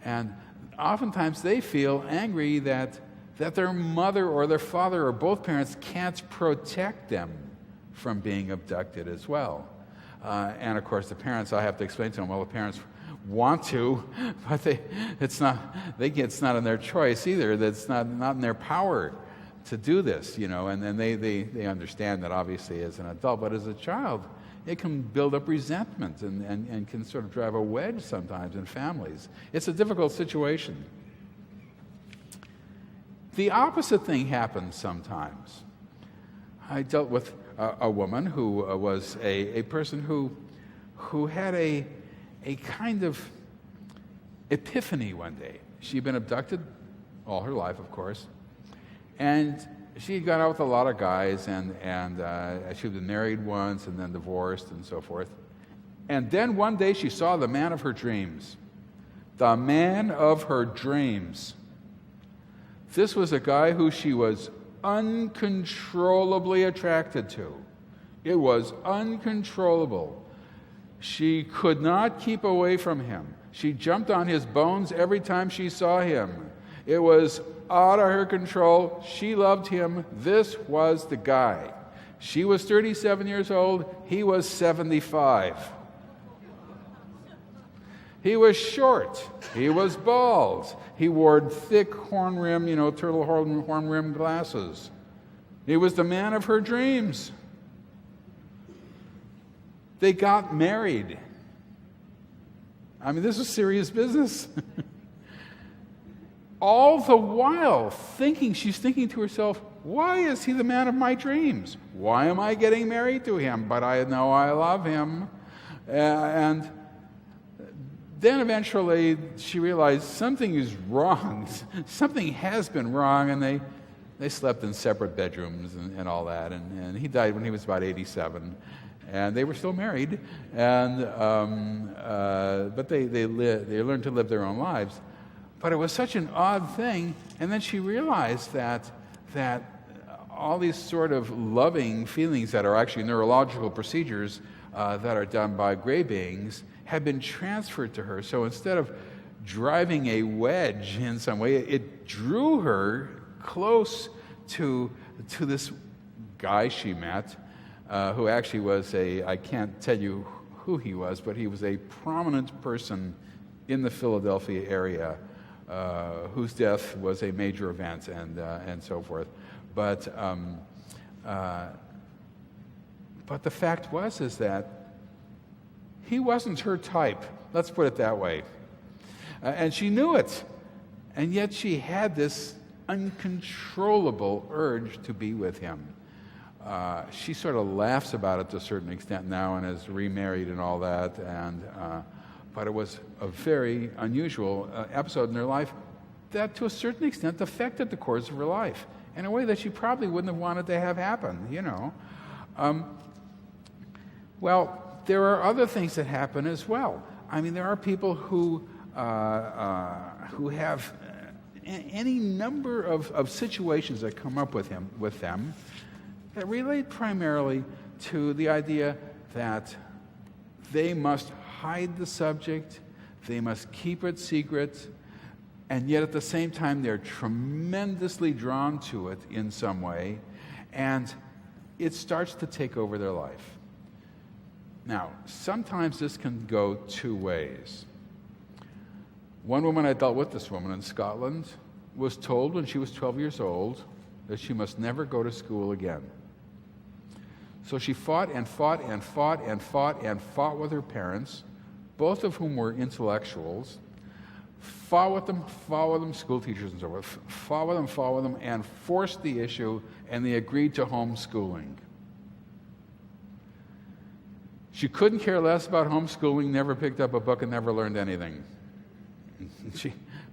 S2: and oftentimes they feel angry that their mother or their father or both parents can't protect them from being abducted as well. And of course, the parents, I have to explain to them, well, the parents want to, but it's not in their choice either. That's not in their power to do this, and then they understand that obviously as an adult, but as a child, it can build up resentment and can sort of drive a wedge sometimes in families. It's a difficult situation. The opposite thing happens sometimes. I dealt with a woman who was a person who had a kind of epiphany one day. She'd been abducted all her life, of course, and she had gone out with a lot of guys, and she'd been married once and then divorced and so forth. And then one day she saw the man of her dreams. The man of her dreams. This was a guy who she was uncontrollably attracted to. It was uncontrollable. She could not keep away from him. She jumped on his bones every time she saw him. It was out of her control. She loved him. This was the guy. She was 37 years old. He was 75. He was short. He was bald. He wore thick horn rim, turtle horn rim glasses. He was the man of her dreams. They got married. I mean, this was serious business. All the while she's thinking to herself, why is he the man of my dreams? Why am I getting married to him? But I know I love him. And then eventually she realized something is wrong. Something has been wrong, and they slept in separate bedrooms and all that. And he died when he was about 87. And they were still married, and but they learned to live their own lives. But it was such an odd thing, and then she realized that all these sort of loving feelings that are actually neurological procedures that are done by gray beings had been transferred to her. So instead of driving a wedge in some way, it drew her close to this guy she met, who actually was I can't tell you who he was, but he was a prominent person in the Philadelphia area, whose death was a major event and so forth. But the fact is that he wasn't her type. Let's put it that way. And she knew it. And yet she had this uncontrollable urge to be with him. She sort of laughs about it to a certain extent now and is remarried and all that. But it was a very unusual episode in her life that to a certain extent affected the course of her life in a way that she probably wouldn't have wanted to have happen, Well, there are other things that happen as well. I mean, there are people who have any number of situations that come up with them that relate primarily to the idea that they must hide the subject, they must keep it secret, and yet at the same time they're tremendously drawn to it in some way, and it starts to take over their life. Now, sometimes this can go two ways. One woman, I dealt with this woman in Scotland, was told when she was 12 years old that she must never go to school again. So she fought and fought and fought and fought and fought with her parents, both of whom were intellectuals, fought with them, school teachers and so forth, fought with them, and forced the issue, and they agreed to homeschooling. She couldn't care less about homeschooling, never picked up a book, and never learned anything.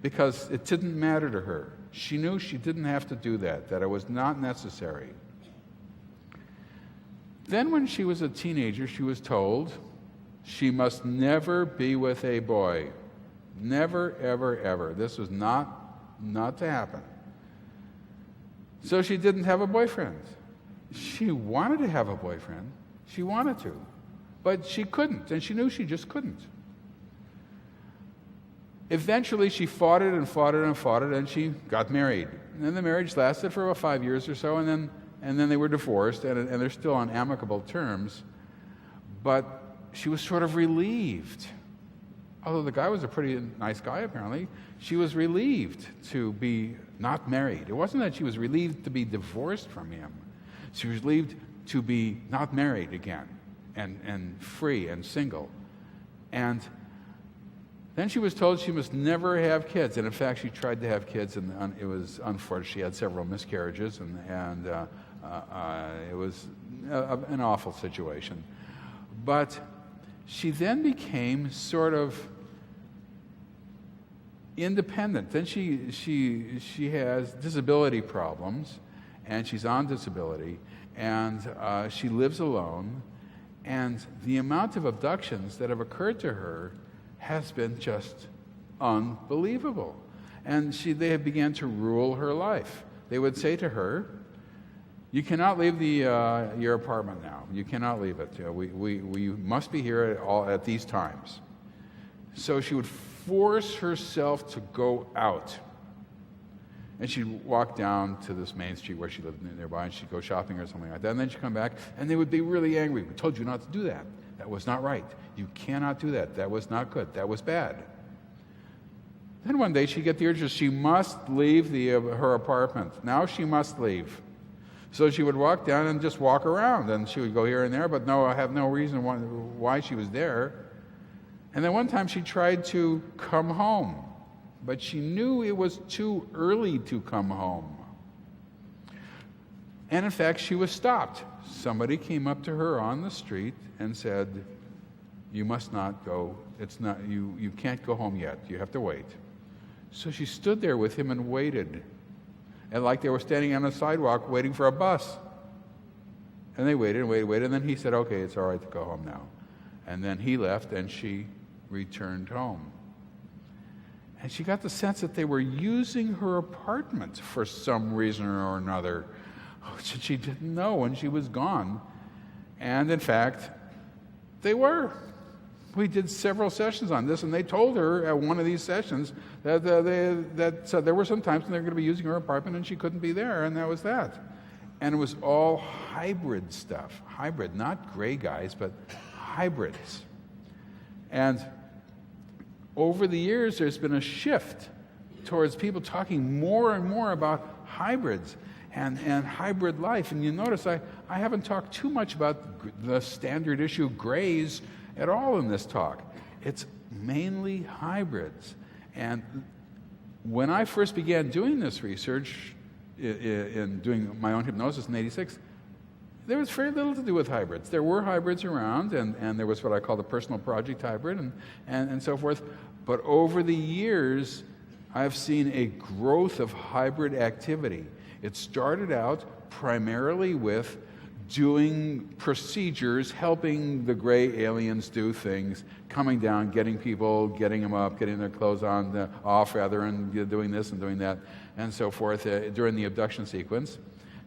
S2: Because it didn't matter to her. She knew she didn't have to do that it was not necessary. Then when she was a teenager, she was told she must never be with a boy. Never, ever, ever. This was not to happen. So she didn't have a boyfriend. She wanted to have a boyfriend. She wanted to. But she couldn't, and she knew she just couldn't. Eventually, she fought it, and she got married. And then the marriage lasted for about 5 years or so, and then they were divorced, and they're still on amicable terms. But she was sort of relieved. Although the guy was a pretty nice guy, apparently, she was relieved to be not married. It wasn't that she was relieved to be divorced from him. She was relieved to be not married again, and free and single. And then she was told she must never have kids. And in fact, she tried to have kids, and it was unfortunate. She had several miscarriages, and it was an awful situation. But she then became sort of independent. Then she has disability problems, and she's on disability, and she lives alone. And the amount of abductions that have occurred to her has been just unbelievable. And they have began to rule her life. They would say to her, "You cannot leave your apartment now. You cannot leave it. We must be here at these times." So she would force herself to go out. And she'd walk down to this main street where she lived nearby, and she'd go shopping or something like that. And then she'd come back, and they would be really angry. "We told you not to do that. That was not right. You cannot do that. That was not good. That was bad." Then one day she'd get the urge that she must leave her apartment. Now she must leave. So she would walk down and just walk around, and she would go here and there, but I have no reason why she was there. And then one time she tried to come home, but she knew it was too early to come home. And in fact, she was stopped. Somebody came up to her on the street and said, "You must not go. You can't go home yet. You have to wait." So she stood there with him and waited. And like they were standing on a sidewalk waiting for a bus. And they waited, and then he said, "Okay, it's all right to go home now." And then he left, and she returned home. And she got the sense that they were using her apartment for some reason or another, which she didn't know when she was gone. And in fact, they were. We did several sessions on this, and they told her at one of these sessions that there were some times when they were going to be using her apartment and she couldn't be there, and that was that. And it was all hybrid stuff. Hybrid, not gray guys, but hybrids. And over the years, there's been a shift towards people talking more and more about hybrids and hybrid life. And you notice I haven't talked too much about the standard issue grays at all in this talk. It's mainly hybrids. And when I first began doing this research, in doing my own hypnosis in '86, there was very little to do with hybrids. There were hybrids around, and there was what I call the personal project hybrid and so forth. But over the years, I've seen a growth of hybrid activity. It started out primarily with doing procedures, helping the gray aliens do things, coming down, getting people, getting them up, getting their clothes on, off rather, and doing this and doing that, and so forth during the abduction sequence.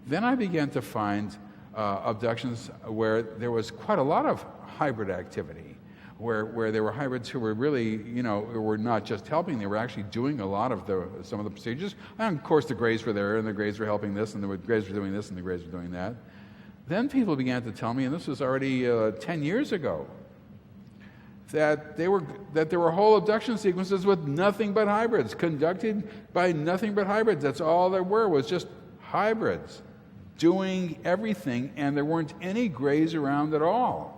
S2: Then I began to find abductions where there was quite a lot of hybrid activity, where there were hybrids who were really, who were not just helping, they were actually doing a lot of some of the procedures. And of course the Greys were there, and the Greys were helping this, and the Greys were doing this, and the Greys were doing that. Then people began to tell me, and this was already 10 years ago, that there were whole abduction sequences with nothing but hybrids, conducted by nothing but hybrids. That's all there were, was just hybrids doing everything, and there weren't any Greys around at all.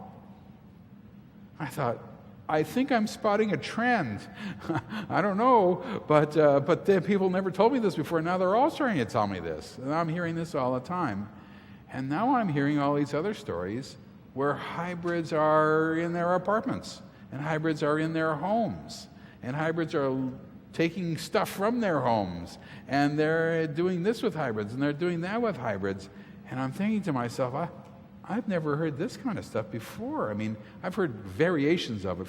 S2: I thought, I think I'm spotting a trend. I don't know, but the people never told me this before. Now they're all starting to tell me this, and I'm hearing this all the time. And now I'm hearing all these other stories where hybrids are in their apartments, and hybrids are in their homes, and hybrids are taking stuff from their homes, and they're doing this with hybrids, and they're doing that with hybrids. And I'm thinking to myself, I've never heard this kind of stuff before. I mean, I've heard variations of it,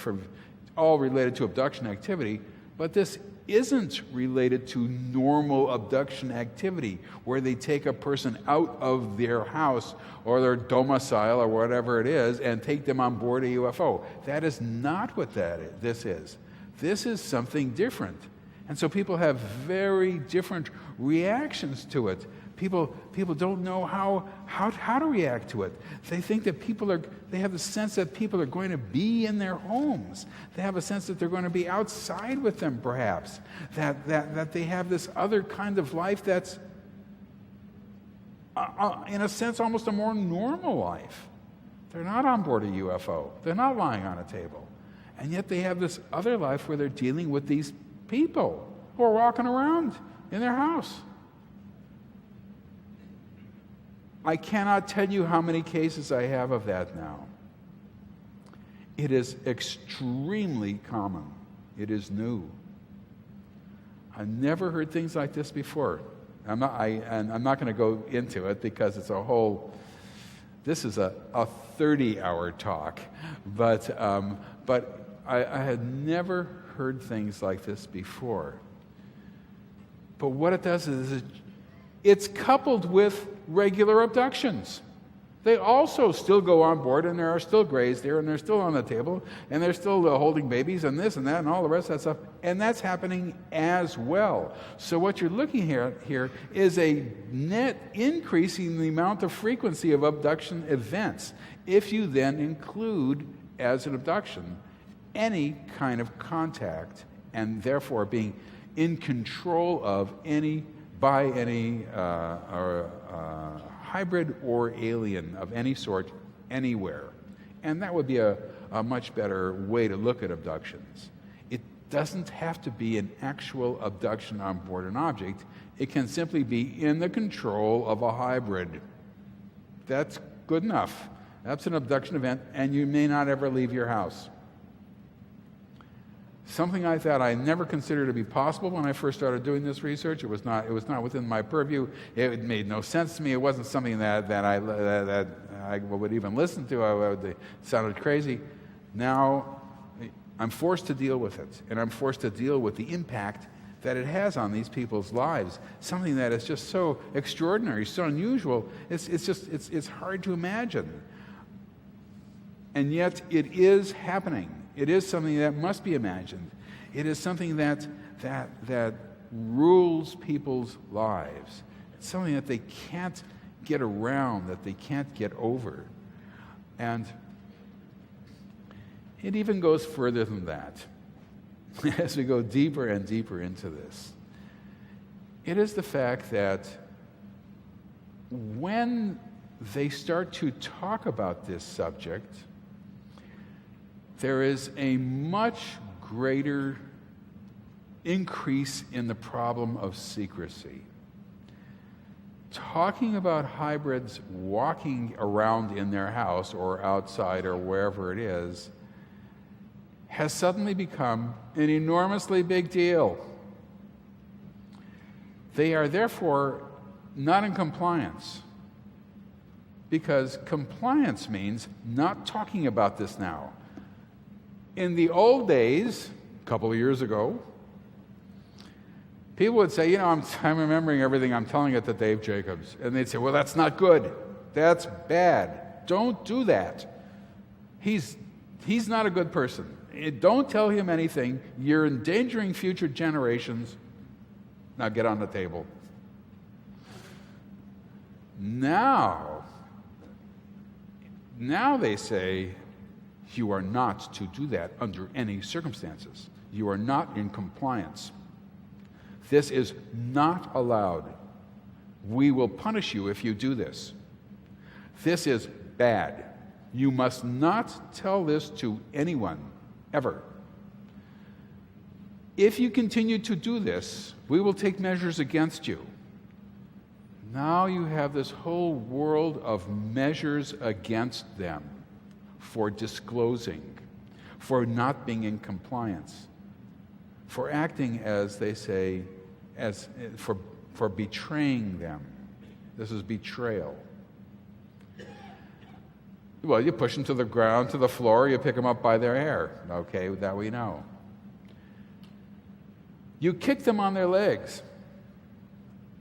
S2: all related to abduction activity, but this isn't related to normal abduction activity, where they take a person out of their house or their domicile or whatever it is and take them on board a UFO. That is not what this is. This is something different. And so people have very different reactions to it. People don't know how to react to it. They think that they have the sense that people are going to be in their homes. They have a sense that they're going to be outside with them, perhaps. That they have this other kind of life that's, in a sense, almost a more normal life. They're not on board a UFO. They're not lying on a table. And yet they have this other life where they're dealing with these people who are walking around in their house. I cannot tell you how many cases I have of that now. It is extremely common. It is new. I've never heard things like this before. I'm not going to go into it because it's this is a 30-hour talk, but I had never heard things like this before. But what it does is it's coupled with regular abductions. They also still go on board, and there are still Greys there, and they're still on the table, and they're still holding babies and this and that and all the rest of that stuff, and that's happening as well. So what you're looking here is a net increase in the amount of frequency of abduction events, if you then include as an abduction any kind of contact, and therefore being in control of any hybrid or alien of any sort anywhere. And that would be a much better way to look at abductions. It doesn't have to be an actual abduction on board an object. It can simply be in the control of a hybrid. That's good enough. That's an abduction event, and you may not ever leave your house. Something like that I never considered to be possible when I first started doing this research. It was not within my purview. It made no sense to me. It wasn't something that I would even listen to. It sounded crazy. Now I'm forced to deal with it, and I'm forced to deal with the impact that it has on these people's lives. Something that is just so extraordinary, so unusual. It's hard to imagine, and yet it is happening. It is something that must be imagined. It is something that rules people's lives. It's something that they can't get around, that they can't get over. And it even goes further than that. As we go deeper and deeper into this, it is the fact that when they start to talk about this subject, there is a much greater increase in the problem of secrecy. Talking about hybrids walking around in their house or outside or wherever it is has suddenly become an enormously big deal. They are therefore not in compliance. because compliance means not talking about this now. In the old days, a couple of years ago, people would say, I'm remembering everything I'm telling it to Dave Jacobs. And they'd say, well, that's not good. That's bad. Don't do that. He's not a good person. Don't tell him anything. You're endangering future generations. Now get on the table. Now they say, you are not to do that under any circumstances. You are not in compliance. This is not allowed. We will punish you if you do this. This is bad. You must not tell this to anyone, ever. If you continue to do this, we will take measures against you. Now you have this whole world of measures against them for disclosing, for not being in compliance, for acting, as they say, for betraying them. This is betrayal. Well, you push them to the ground, to the floor, you pick them up by their hair. Okay, that we know. You kick them on their legs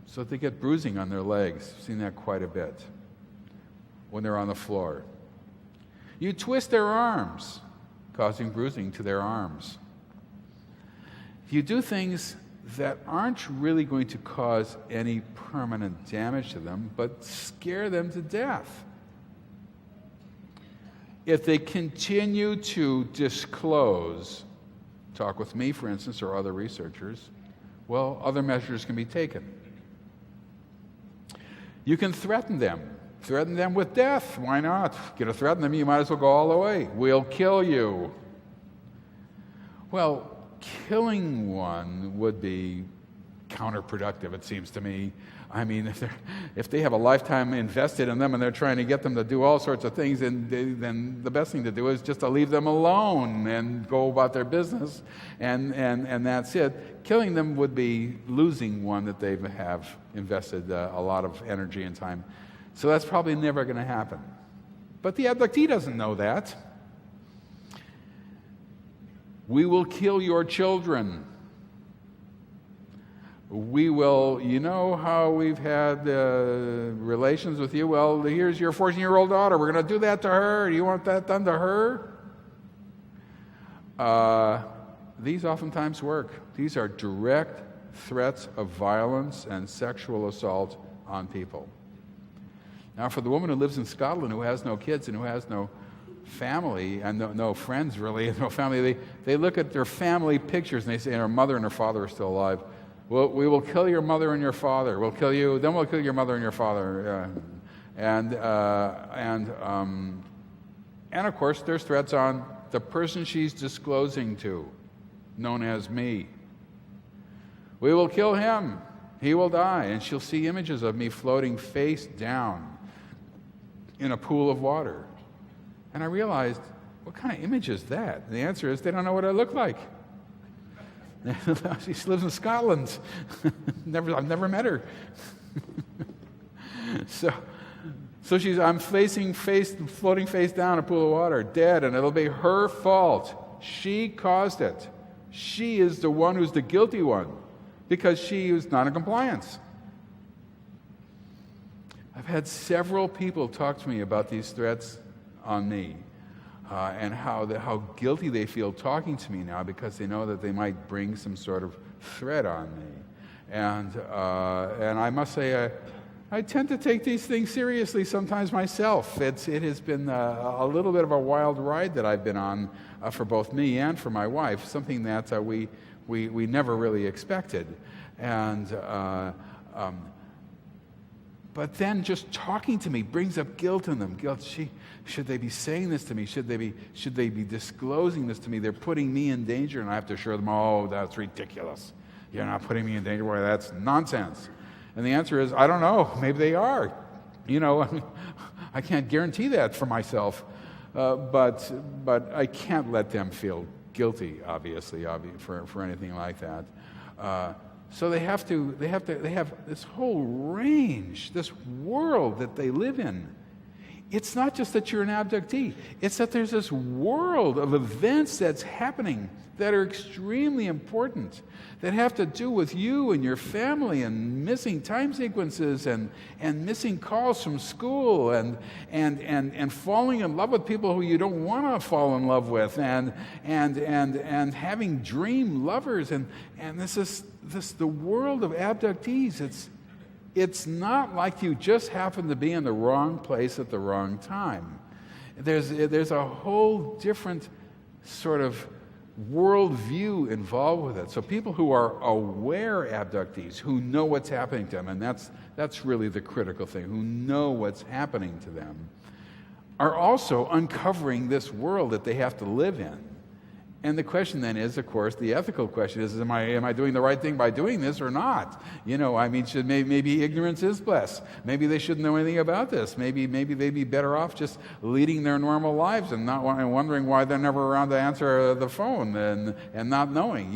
S2: so that they get bruising on their legs. I've seen that quite a bit when they're on the floor. You twist their arms, causing bruising to their arms. You do things that aren't really going to cause any permanent damage to them, but scare them to death. If they continue to disclose, talk with me, for instance, or other researchers, well, other measures can be taken. You can threaten them. Threaten them with death. Why not? Get to threaten them, you might as well go all the way. We'll kill you. Well, killing one would be counterproductive, it seems to me. I mean, if they have a lifetime invested in them and they're trying to get them to do all sorts of things, then the best thing to do is just to leave them alone and go about their business, and that's it. Killing them would be losing one that they have invested a lot of energy and time. So that's probably never going to happen. But the abductee doesn't know that. We will kill your children. We will, you know how we've had relations with you? Well, here's your 14-year-old daughter. We're going to do that to her. Do you want that done to her? These oftentimes work. These are direct threats of violence and sexual assault on people. Now, for the woman who lives in Scotland who has no kids and who has no family and no friends really, no family, they look at their family pictures and they say her mother and her father are still alive. Well, we will kill your mother and your father. We'll kill you. Then we'll kill your mother and your father. And of course, there's threats on the person she's disclosing to, known as me. We will kill him. He will die. And she'll see images of me floating face down in a pool of water. And I realized, what kind of image is that? And the answer is, they don't know what I look like. She lives in Scotland. I've never met her. So I'm floating face down a pool of water, dead, and it'll be her fault. She caused it. She is the one who's the guilty one because she was not in compliance. I've had several people talk to me about these threats on me. And how guilty they feel talking to me now because they know that they might bring some sort of threat on me. And I must say, I tend to take these things seriously sometimes myself. It has been a little bit of a wild ride that I've been on for both me and for my wife, something that we never really expected. But then just talking to me brings up guilt in them. Guilt. Should they be saying this to me? Should they be disclosing this to me? They're putting me in danger, and I have to assure them, oh, that's ridiculous. You're not putting me in danger. Boy, that's nonsense. And the answer is, I don't know. Maybe they are. I can't guarantee that for myself. But I can't let them feel guilty, obviously, for anything like that. So they have this whole range, this world that they live in. it's not just that you're an abductee. It's that there's this world of events that's happening that are extremely important, that have to do with you and your family, and missing time sequences, and missing calls from school, and falling in love with people who you don't want to fall in love with, and having dream lovers, and this is the world of abductees. It's not like you just happen to be in the wrong place at the wrong time. There's a whole different sort of worldview involved with it. So people who are aware abductees, who know what's happening to them, and that's really the critical thing, who know what's happening to them, are also uncovering this world that they have to live in. And the question then is, of course, the ethical question is, am I doing the right thing by doing this or not? Maybe ignorance is bliss. Maybe they shouldn't know anything about this. Maybe they'd be better off just leading their normal lives and not wondering why they're never around to answer the phone and not knowing.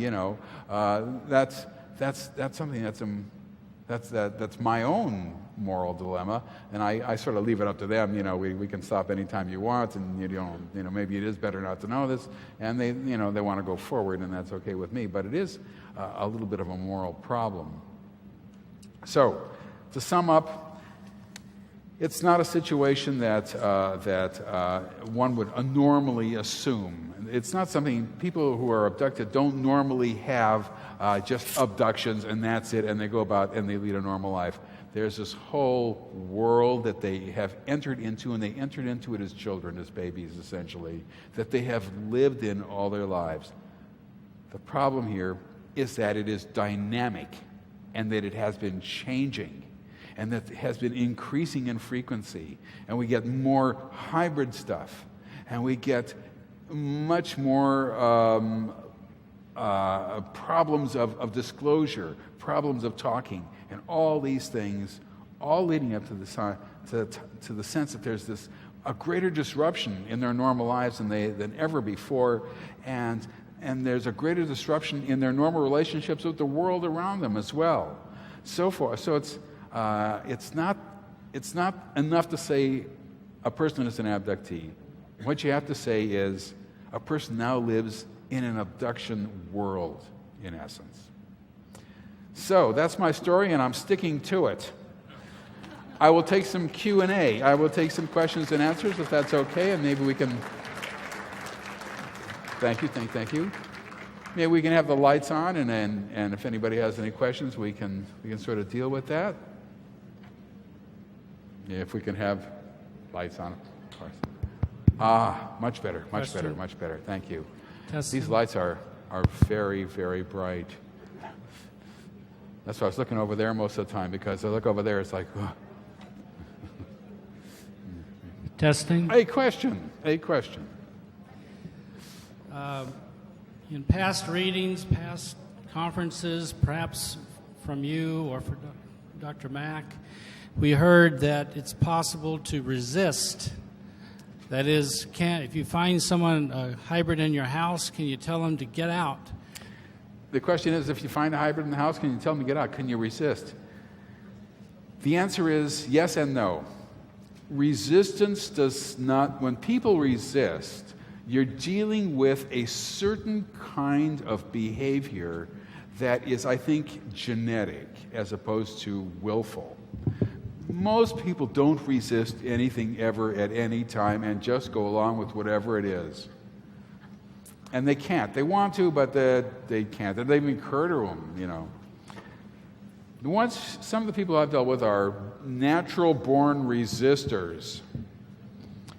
S2: That's something that's my own moral dilemma, and I sort of leave it up to them. We can stop anytime you want, and maybe it is better not to know this, and they want to go forward, and that's okay with me. But it is a little bit of a moral problem. So, to sum up, it's not a situation that one would normally assume. It's not something people who are abducted don't normally have just abductions and that's it, and they go about and they lead a normal life. There's this whole world that they have entered into, and they entered into it as children, as babies, essentially, that they have lived in all their lives. The problem here is that it is dynamic, and that it has been changing, and that it has been increasing in frequency, and we get more hybrid stuff, and we get much more problems of disclosure, problems of talking, and all these things, all leading up to the sense that there's a greater disruption in their normal lives than ever before, and there's a greater disruption in their normal relationships with the world around them as well. So it's not enough to say a person is an abductee. What you have to say is a person now lives in an abduction world, in essence. So that's my story, and I'm sticking to it. I will take some Q&A. I will take some questions and answers, if that's okay, and maybe we can... Thank you. Maybe we can have the lights on, and if anybody has any questions, we can sort of deal with that. Yeah, if we can have lights on, of course. Much better. Thank you.
S3: Testing.
S2: These lights are very, very bright. That's why I was looking over there most of the time, because I look over there, it's like...
S3: Testing.
S2: A question.
S3: In past readings, past conferences, perhaps from you or for Dr. Mack, we heard that it's possible to resist. That is, if you find someone, a hybrid in your house, can you tell them to get out?
S2: The question is, if you find a hybrid in the house, can you tell them to get out? Can you resist? The answer is yes and no. Resistance does not... When people resist, you're dealing with a certain kind of behavior that is, I think, genetic as opposed to willful. Most people don't resist anything ever at any time and just go along with whatever it is. And they can't. They want to, but they can't. And they even occur to them, Some of the people I've dealt with are natural-born resistors.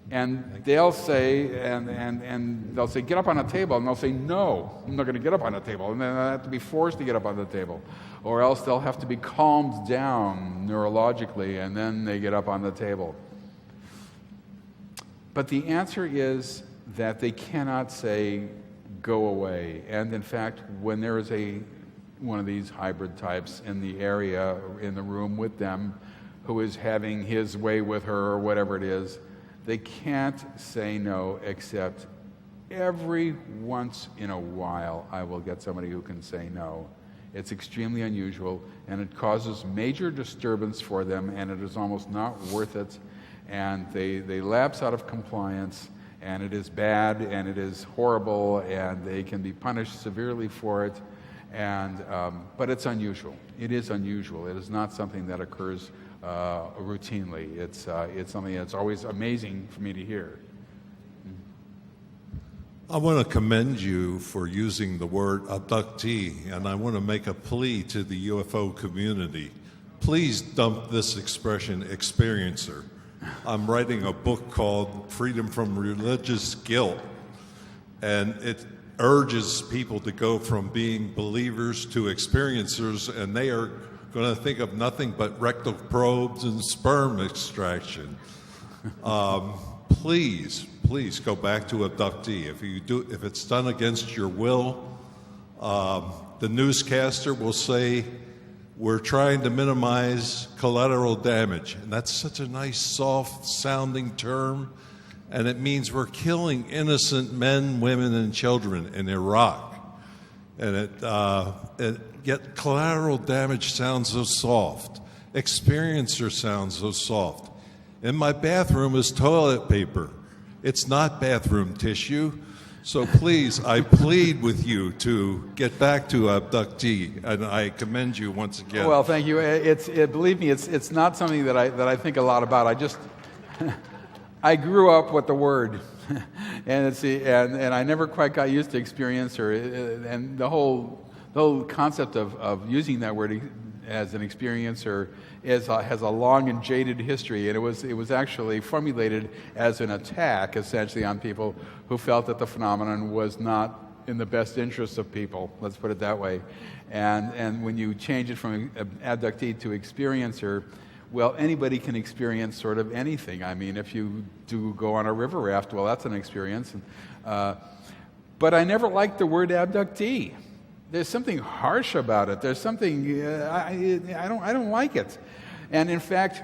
S2: And they'll say, and they'll say, get up on a table. And they'll say, no, I'm not going to get up on a table. And then they'll have to be forced to get up on the table. Or else they'll have to be calmed down neurologically, and then they get up on the table. But the answer is that they cannot say, go away. And in fact, when there is one of these hybrid types in the area, in the room with them, who is having his way with her or whatever it is, they can't say no, except every once in a while I will get somebody who can say no. It's extremely unusual, and it causes major disturbance for them, and it is almost not worth it. and they lapse out of compliance, and it is bad, and it is horrible, and they can be punished severely for it. And but it's unusual. It is unusual. It is not something that occurs routinely. It's something that's always amazing for me to hear.
S4: I want to commend you for using the word abductee, and I want to make a plea to the UFO community. Please dump this expression, experiencer. I'm writing a book called Freedom from Religious Guilt, and it urges people to go from being believers to experiencers, and they are going to think of nothing but rectal probes and sperm extraction. Please go back to abductee. If it's done against your will, the newscaster will say, we're trying to minimize collateral damage. And that's such a nice, soft-sounding term. And it means we're killing innocent men, women, and children in Iraq. And yet collateral damage sounds so soft. Experiencer sounds so soft. In my bathroom is toilet paper. It's not bathroom tissue. So please, I plead with you to get back to abductee, and I commend you once again.
S2: Well, thank you. Believe me, it's not something that I think a lot about. I grew up with the word, and I never quite got used to experiencer, and the whole concept of using that word as an experiencer has a long and jaded history, and it was actually formulated as an attack, essentially, on people who felt that the phenomenon was not in the best interests of people. Let's put it that way. And when you change it from abductee to experiencer, well, anybody can experience sort of anything. I mean, if you do go on a river raft, well, that's an experience. But I never liked the word abductee. There's something harsh about it. There's something I don't like it. And in fact,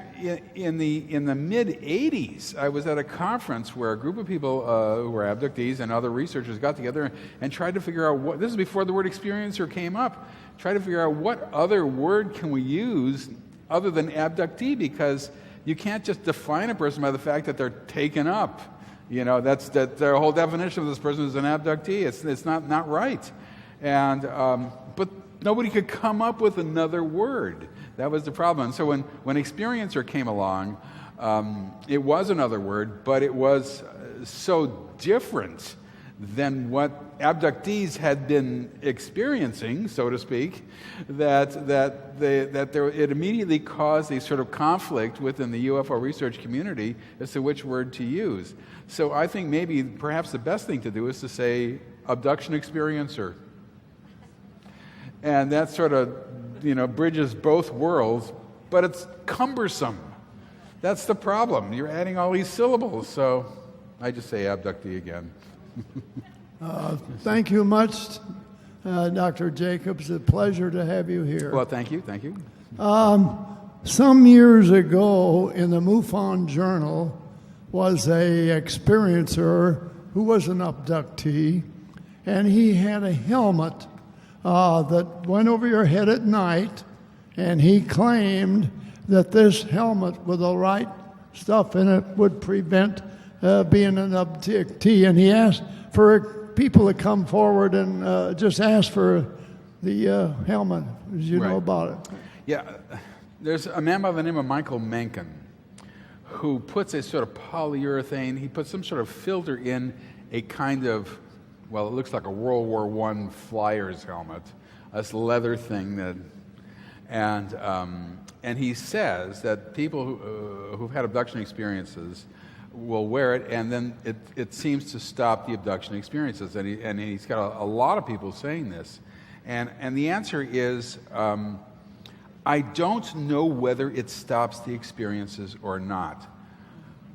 S2: in the mid '80s, I was at a conference where a group of people who were abductees and other researchers got together and tried to figure out what. This is before the word experiencer came up. Try to figure out what other word can we use other than abductee, because you can't just define a person by the fact that they're taken up. You know, that's their whole definition of this person is an abductee. It's not right. And but nobody could come up with another word. That was the problem. And so when experiencer came along, it was another word, but it was so different than what abductees had been experiencing, so to speak, that it immediately caused a sort of conflict within the UFO research community as to which word to use. So I think perhaps the best thing to do is to say abduction experiencer. And that sort of, bridges both worlds, but it's cumbersome. That's the problem. You're adding all these syllables, so I just say abductee again.
S5: Thank you much, Dr. Jacobs. It's a pleasure to have you here.
S2: Well, thank you.
S5: Some years ago in the MUFON Journal was a experiencer who was an abductee, and he had a helmet that went over your head at night, and he claimed that this helmet with the right stuff in it would prevent being an abductee. And he asked for people to come forward and just ask for the helmet. Did you know about it?
S2: Yeah. There's a man by the name of Michael Mencken who puts a sort of polyurethane, he puts some sort of filter in a kind of, well, it looks like a World War I flyer's helmet, this leather thing and he says that people who've had abduction experiences will wear it, and then it seems to stop the abduction experiences. And he's got a lot of people saying this. And the answer is, I don't know whether it stops the experiences or not.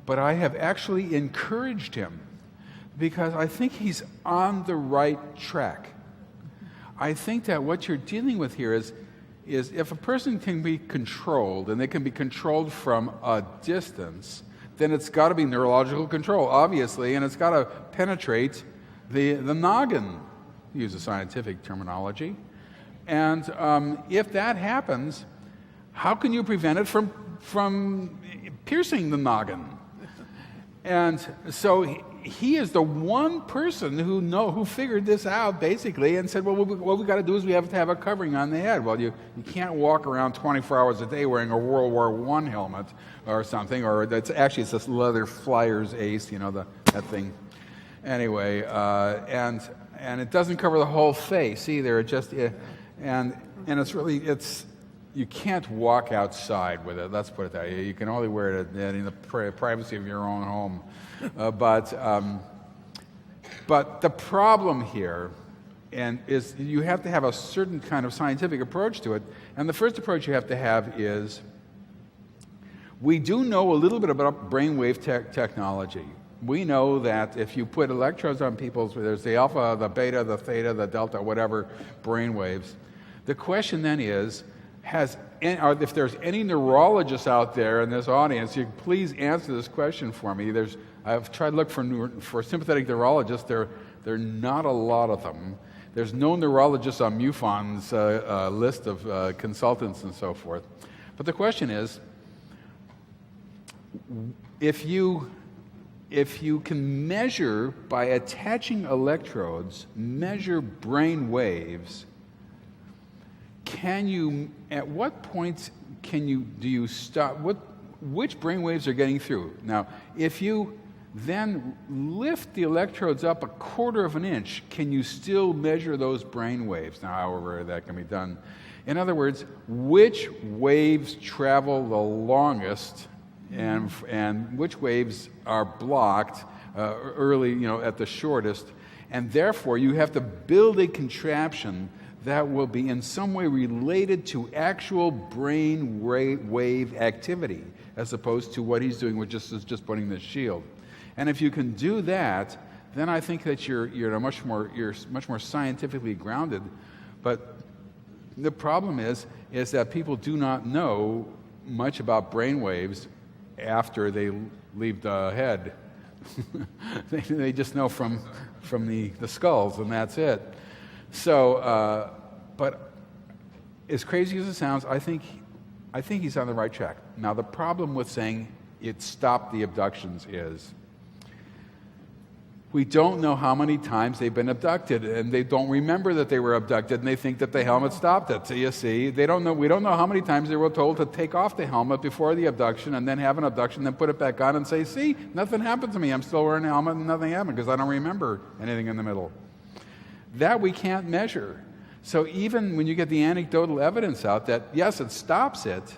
S2: But I have actually encouraged him, because I think he's on the right track. I think that what you're dealing with here is if a person can be controlled, and they can be controlled from a distance, then it's got to be neurological control, obviously, and it's got to penetrate the noggin, to use a scientific terminology. And if that happens, how can you prevent it from piercing the noggin? And so he is the one person who figured this out, basically, and said, well, what we got to do is we have to have a covering on the head. Well, you can't walk around 24 hours a day wearing a World War I helmet or something, or it's this leather Flyers Ace, that thing. Anyway, and it doesn't cover the whole face either. And it's you can't walk outside with it. Let's put it that way. You can only wear it in the privacy of your own home. But the problem here is you have to have a certain kind of scientific approach to it. And the first approach you have to have is, we do know a little bit about brainwave technology. We know that if you put electrodes on people's, there's the alpha, the beta, the theta, the delta, whatever, brainwaves. The question then is, if there's any neurologists out there in this audience, you please answer this question for me. I've tried to look for sympathetic neurologists. There are not a lot of them. There's no neurologists on MUFON's list of consultants and so forth. But the question is, if you can measure, by attaching electrodes, measure brain waves, at what point do you stop? Which brain waves are getting through? Now, if you then lift the electrodes up 1/4 of an inch, can you still measure those brain waves? Now, however that can be done. In other words, which waves travel the longest and which waves are blocked early, at the shortest, and therefore you have to build a contraption that will be in some way related to actual brain wave activity, as opposed to what he's doing with just putting the shield. And if you can do that, then I think that you're much more scientifically grounded. But the problem is that people do not know much about brain waves after they leave the head. They just know from the skulls, and that's it. So, but as crazy as it sounds, I think he's on the right track. Now, the problem with saying it stopped the abductions is we don't know how many times they've been abducted, and they don't remember that they were abducted, and they think that the helmet stopped it. So you see, we don't know how many times they were told to take off the helmet before the abduction, and then have an abduction, then put it back on and say, see, nothing happened to me. I'm still wearing a helmet, and nothing happened, because I don't remember anything in the middle. That we can't measure. So even when you get the anecdotal evidence out that, yes, it stops it,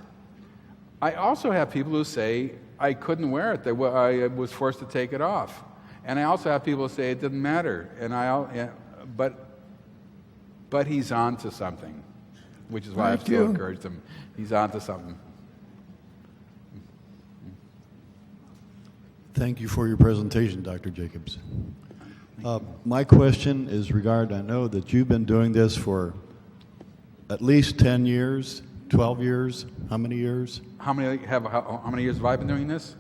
S2: I also have people who say, I couldn't wear it. I was forced to take it off. And I also have people say it didn't matter. But he's on to something, which is why I've still encouraged him. He's on to something.
S6: Thank you for your presentation, Dr. Jacobs. My question is I know that you've been doing this for at least 10 years, 12 years. How many years?
S2: How many years have I been doing this?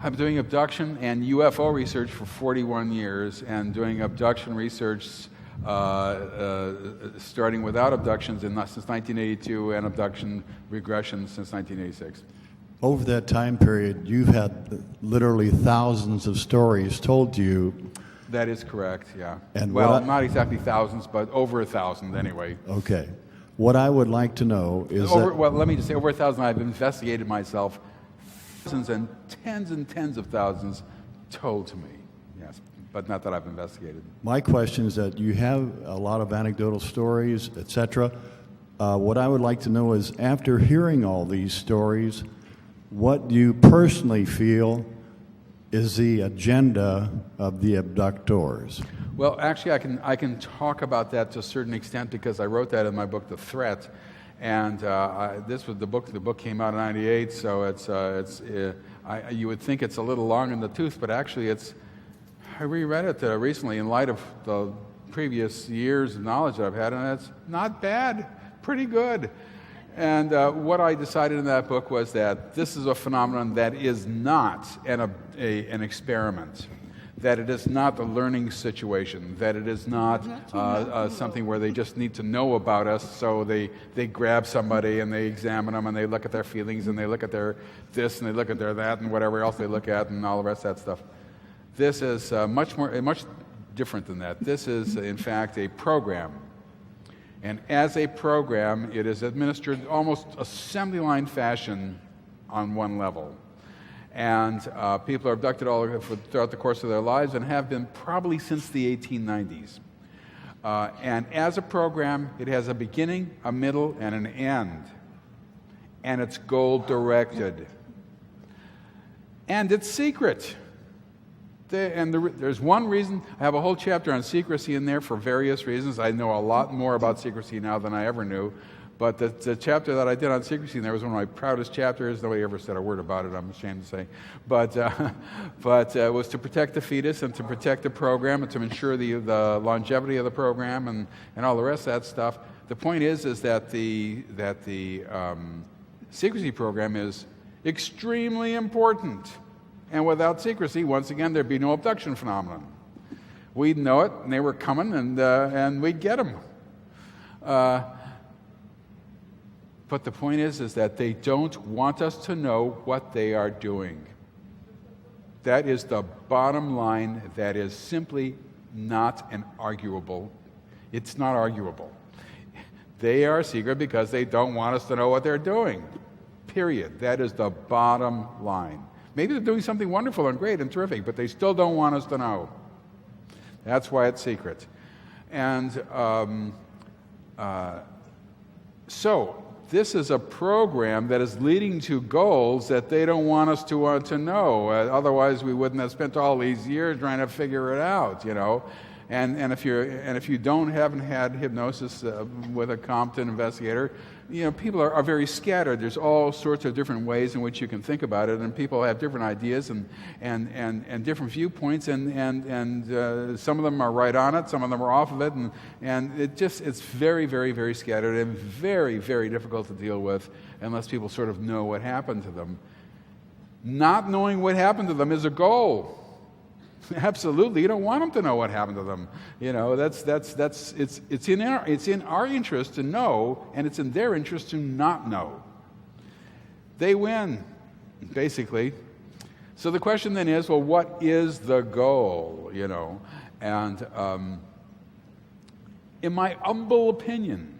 S2: I've been doing abduction and UFO research for 41 years, and doing abduction research starting without abductions since 1982, and abduction regression since 1986.
S6: Over that time period, you've had literally thousands of stories told to you.
S2: That is correct, yeah.
S6: And
S2: not exactly thousands, but over 1,000 anyway.
S6: Okay. What I would like to know is
S2: well, let me just say, over 1,000 I've investigated myself. Thousands and tens of thousands told to me, yes, but not that I've investigated.
S6: My question is that you have a lot of anecdotal stories, etc. What I would like to know is, after hearing all these stories, what do you personally feel is the agenda of the abductors?
S2: Well, actually, I can talk about that to a certain extent, because I wrote that in my book, The Threat. And this was the book. The book came out in '98, so you would think it's a little long in the tooth, but actually I reread it recently in light of the previous years of knowledge that I've had, and it's not bad, pretty good. And what I decided in that book was that this is a phenomenon that is not an experiment. that it is not a learning situation, that it is not something where they just need to know about us, so they grab somebody and they examine them and they look at their feelings and they look at their this and they look at their that and whatever else they look at and all the rest of that stuff. This is much different than that. This is, in fact, a program. And as a program, it is administered almost assembly line fashion on one level. And people are abducted throughout the course of their lives and have been probably since the 1890s. And as a program, it has a beginning, a middle, and an end. And it's goal-directed. And it's secret. There's one reason. I have a whole chapter on secrecy in there for various reasons. I know a lot more about secrecy now than I ever knew. But the chapter that I did on secrecy in there was one of my proudest chapters. Nobody ever said a word about it, I'm ashamed to say. But it was to protect the fetus and to protect the program and to ensure the longevity of the program and all the rest of that stuff. The point is that the secrecy program is extremely important. And without secrecy, once again, there'd be no abduction phenomenon. We'd know it, and they were coming, and we'd get them. But the point is that they don't want us to know what they are doing. That is the bottom line. That is simply not an arguable. It's not arguable. They are secret because they don't want us to know what they're doing. Period. That is the bottom line. Maybe they're doing something wonderful and great and terrific, but they still don't want us to know. That's why it's secret. And so this is a program that is leading to goals that they don't want us to know. Otherwise, we wouldn't have spent all these years trying to figure it out, you know. And if you haven't had hypnosis with a competent investigator, you know, people are very scattered. There's all sorts of different ways in which you can think about it, and people have different ideas and different viewpoints, and some of them are right on it, some of them are off of it, and it's very, very, very scattered and very, very difficult to deal with unless people sort of know what happened to them. Not knowing what happened to them is a goal. Absolutely, you don't want them to know what happened to them. You know, it's in our interest to know, and it's in their interest to not know. They win, basically. So the question then is, well, what is the goal? You know, and in my humble opinion,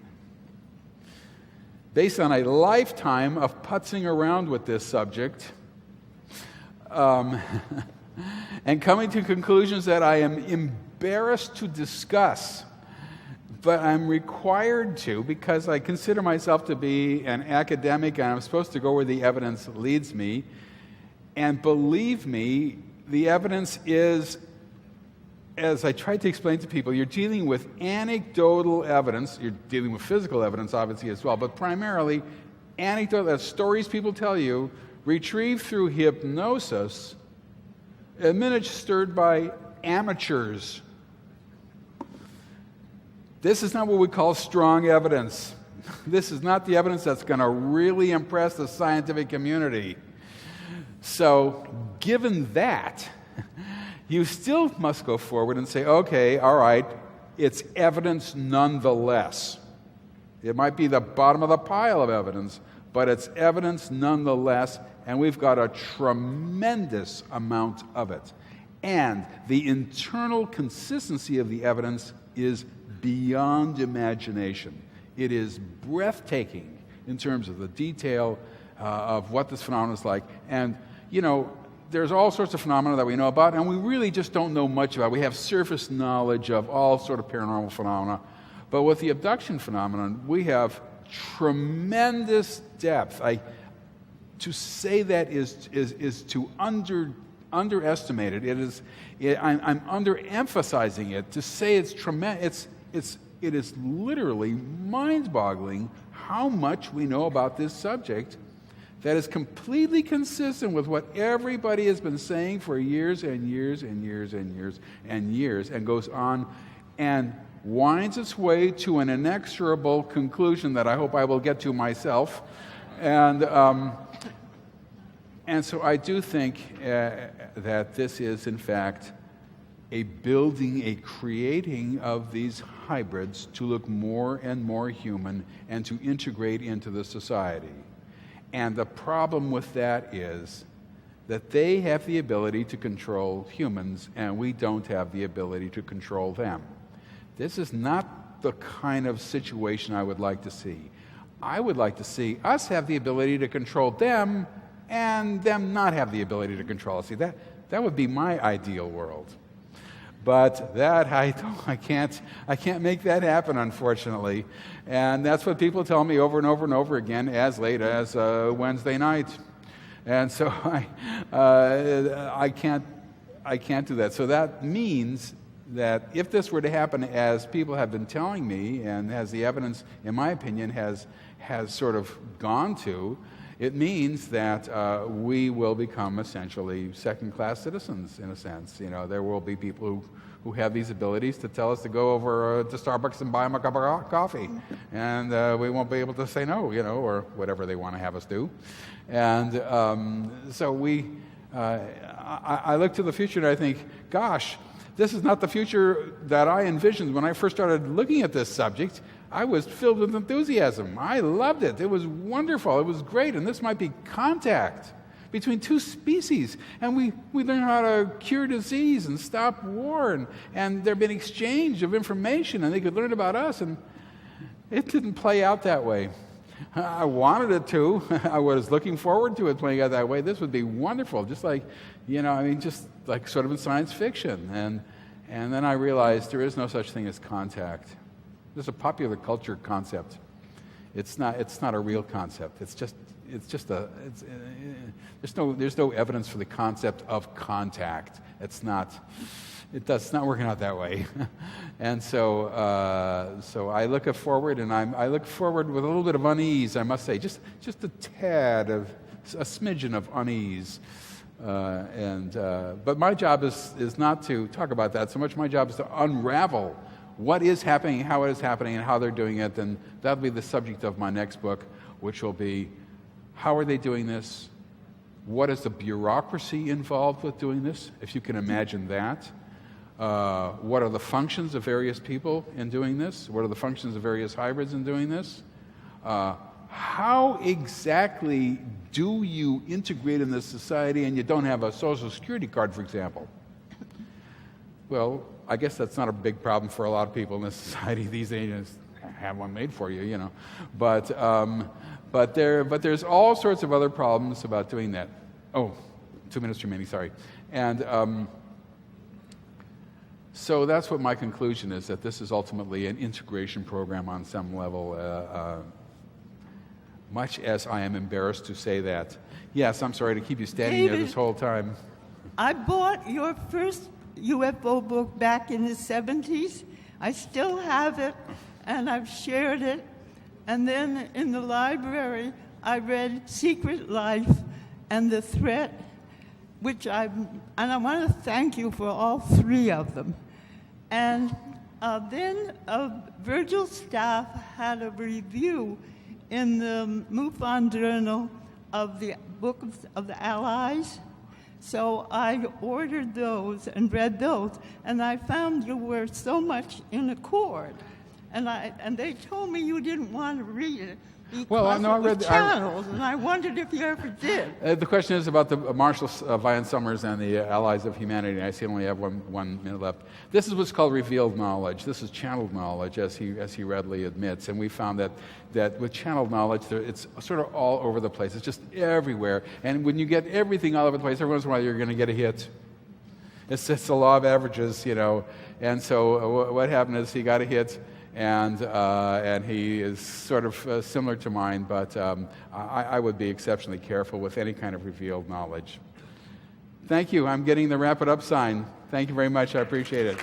S2: based on a lifetime of putzing around with this subject. And coming to conclusions that I am embarrassed to discuss, but I'm required to because I consider myself to be an academic and I'm supposed to go where the evidence leads me. And believe me, the evidence is, as I tried to explain to people, you're dealing with anecdotal evidence. You're dealing with physical evidence, obviously, as well, but primarily anecdotal, that's stories people tell you, retrieved through hypnosis, administered by amateurs. This is not what we call strong evidence. This is not the evidence that's going to really impress the scientific community. So, given that, you still must go forward and say, okay, all right, it's evidence nonetheless. It might be the bottom of the pile of evidence, but it's evidence nonetheless, and we've got a tremendous amount of it. And the internal consistency of the evidence is beyond imagination. It is breathtaking in terms of the detail of what this phenomenon is like. And, you know, there's all sorts of phenomena that we know about, and we really just don't know much about. We have surface knowledge of all sort of paranormal phenomena. But with the abduction phenomenon, we have tremendous depth. To say that is to underestimate it. I'm underemphasizing it. To say it's tremendous, it is literally mind-boggling how much we know about this subject that is completely consistent with what everybody has been saying for years and years and years and years and years, and goes on and winds its way to an inexorable conclusion that I hope I will get to myself. And so I do think that this is, in fact, a building, a creating of these hybrids to look more and more human and to integrate into the society. And the problem with that is that they have the ability to control humans, and we don't have the ability to control them. This is not the kind of situation I would like to see. I would like to see us have the ability to control them and them not have the ability to control us. See, that would be my ideal world. But that I can't make that happen, unfortunately. And that's what people tell me over and over and over again, as late as Wednesday night. And so I can't do that. So that means that if this were to happen as people have been telling me, and as the evidence, in my opinion, has sort of gone to, it means that we will become essentially second-class citizens, in a sense. You know, there will be people who have these abilities to tell us to go over to Starbucks and buy them a cup of coffee, and we won't be able to say no, you know, or whatever they want to have us do. And so I look to the future and I think, gosh, this is not the future that I envisioned when I first started looking at this subject. I was filled with enthusiasm. I loved it. It was wonderful. It was great. And this might be contact between two species. And we learn how to cure disease and stop war. And there'd been exchange of information, and they could learn about us. And it didn't play out that way. I wanted it to. I was looking forward to it playing out that way. This would be wonderful. Just like, you know, I mean, just like sort of in science fiction. And then I realized there is no such thing as contact. There's a popular culture concept. It's not a real concept. There's no evidence for the concept of contact. It's not working out that way. And so I look forward, and I look forward with a little bit of unease, I must say, just a tad of a smidgen of unease. But my job is not to talk about that so much. My job is to unravel what is happening, how it is happening, and how they're doing it. And that'll be the subject of my next book, which will be, how are they doing this? What is the bureaucracy involved with doing this, if you can imagine that? What are the functions of various people in doing this? What are the functions of various hybrids in doing this? How exactly do you integrate in this society and you don't have a social security card, for example? Well, I guess that's not a big problem for a lot of people in this society these days. Just have one made for you, you know. But there's all sorts of other problems about doing that. Oh, 2 minutes remaining, sorry. And so that's what my conclusion is, that this is ultimately an integration program on some level, much as I am embarrassed to say that. Yes, I'm sorry to keep you standing there this whole time.
S7: I bought your first UFO book back in the 70s. I still have it, and I've shared it. And then in the library, I read Secret Life and The Threat, and I want to thank you for all three of them. And then Virgil's staff had a review in the MUFON Journal of the Book of the Allies. So I ordered those and read those, and I found you were so much in accord. And they told me you didn't want to read it because
S2: I read
S7: the channels, and I wondered if you ever did.
S2: The question is about the Marshall Vian Summers and the Allies of Humanity. I see I only have one minute left. This is what's called revealed knowledge. This is channeled knowledge, as he readily admits. And we found that with channeled knowledge, it's sort of all over the place. It's just everywhere. And when you get everything all over the place, every once in a while you're going to get a hit. It's the law of averages, you know. And so what happened is he got a hit. And he is sort of similar to mine, but I would be exceptionally careful with any kind of revealed knowledge. Thank you. I'm getting the wrap it up sign. Thank you very much. I appreciate it.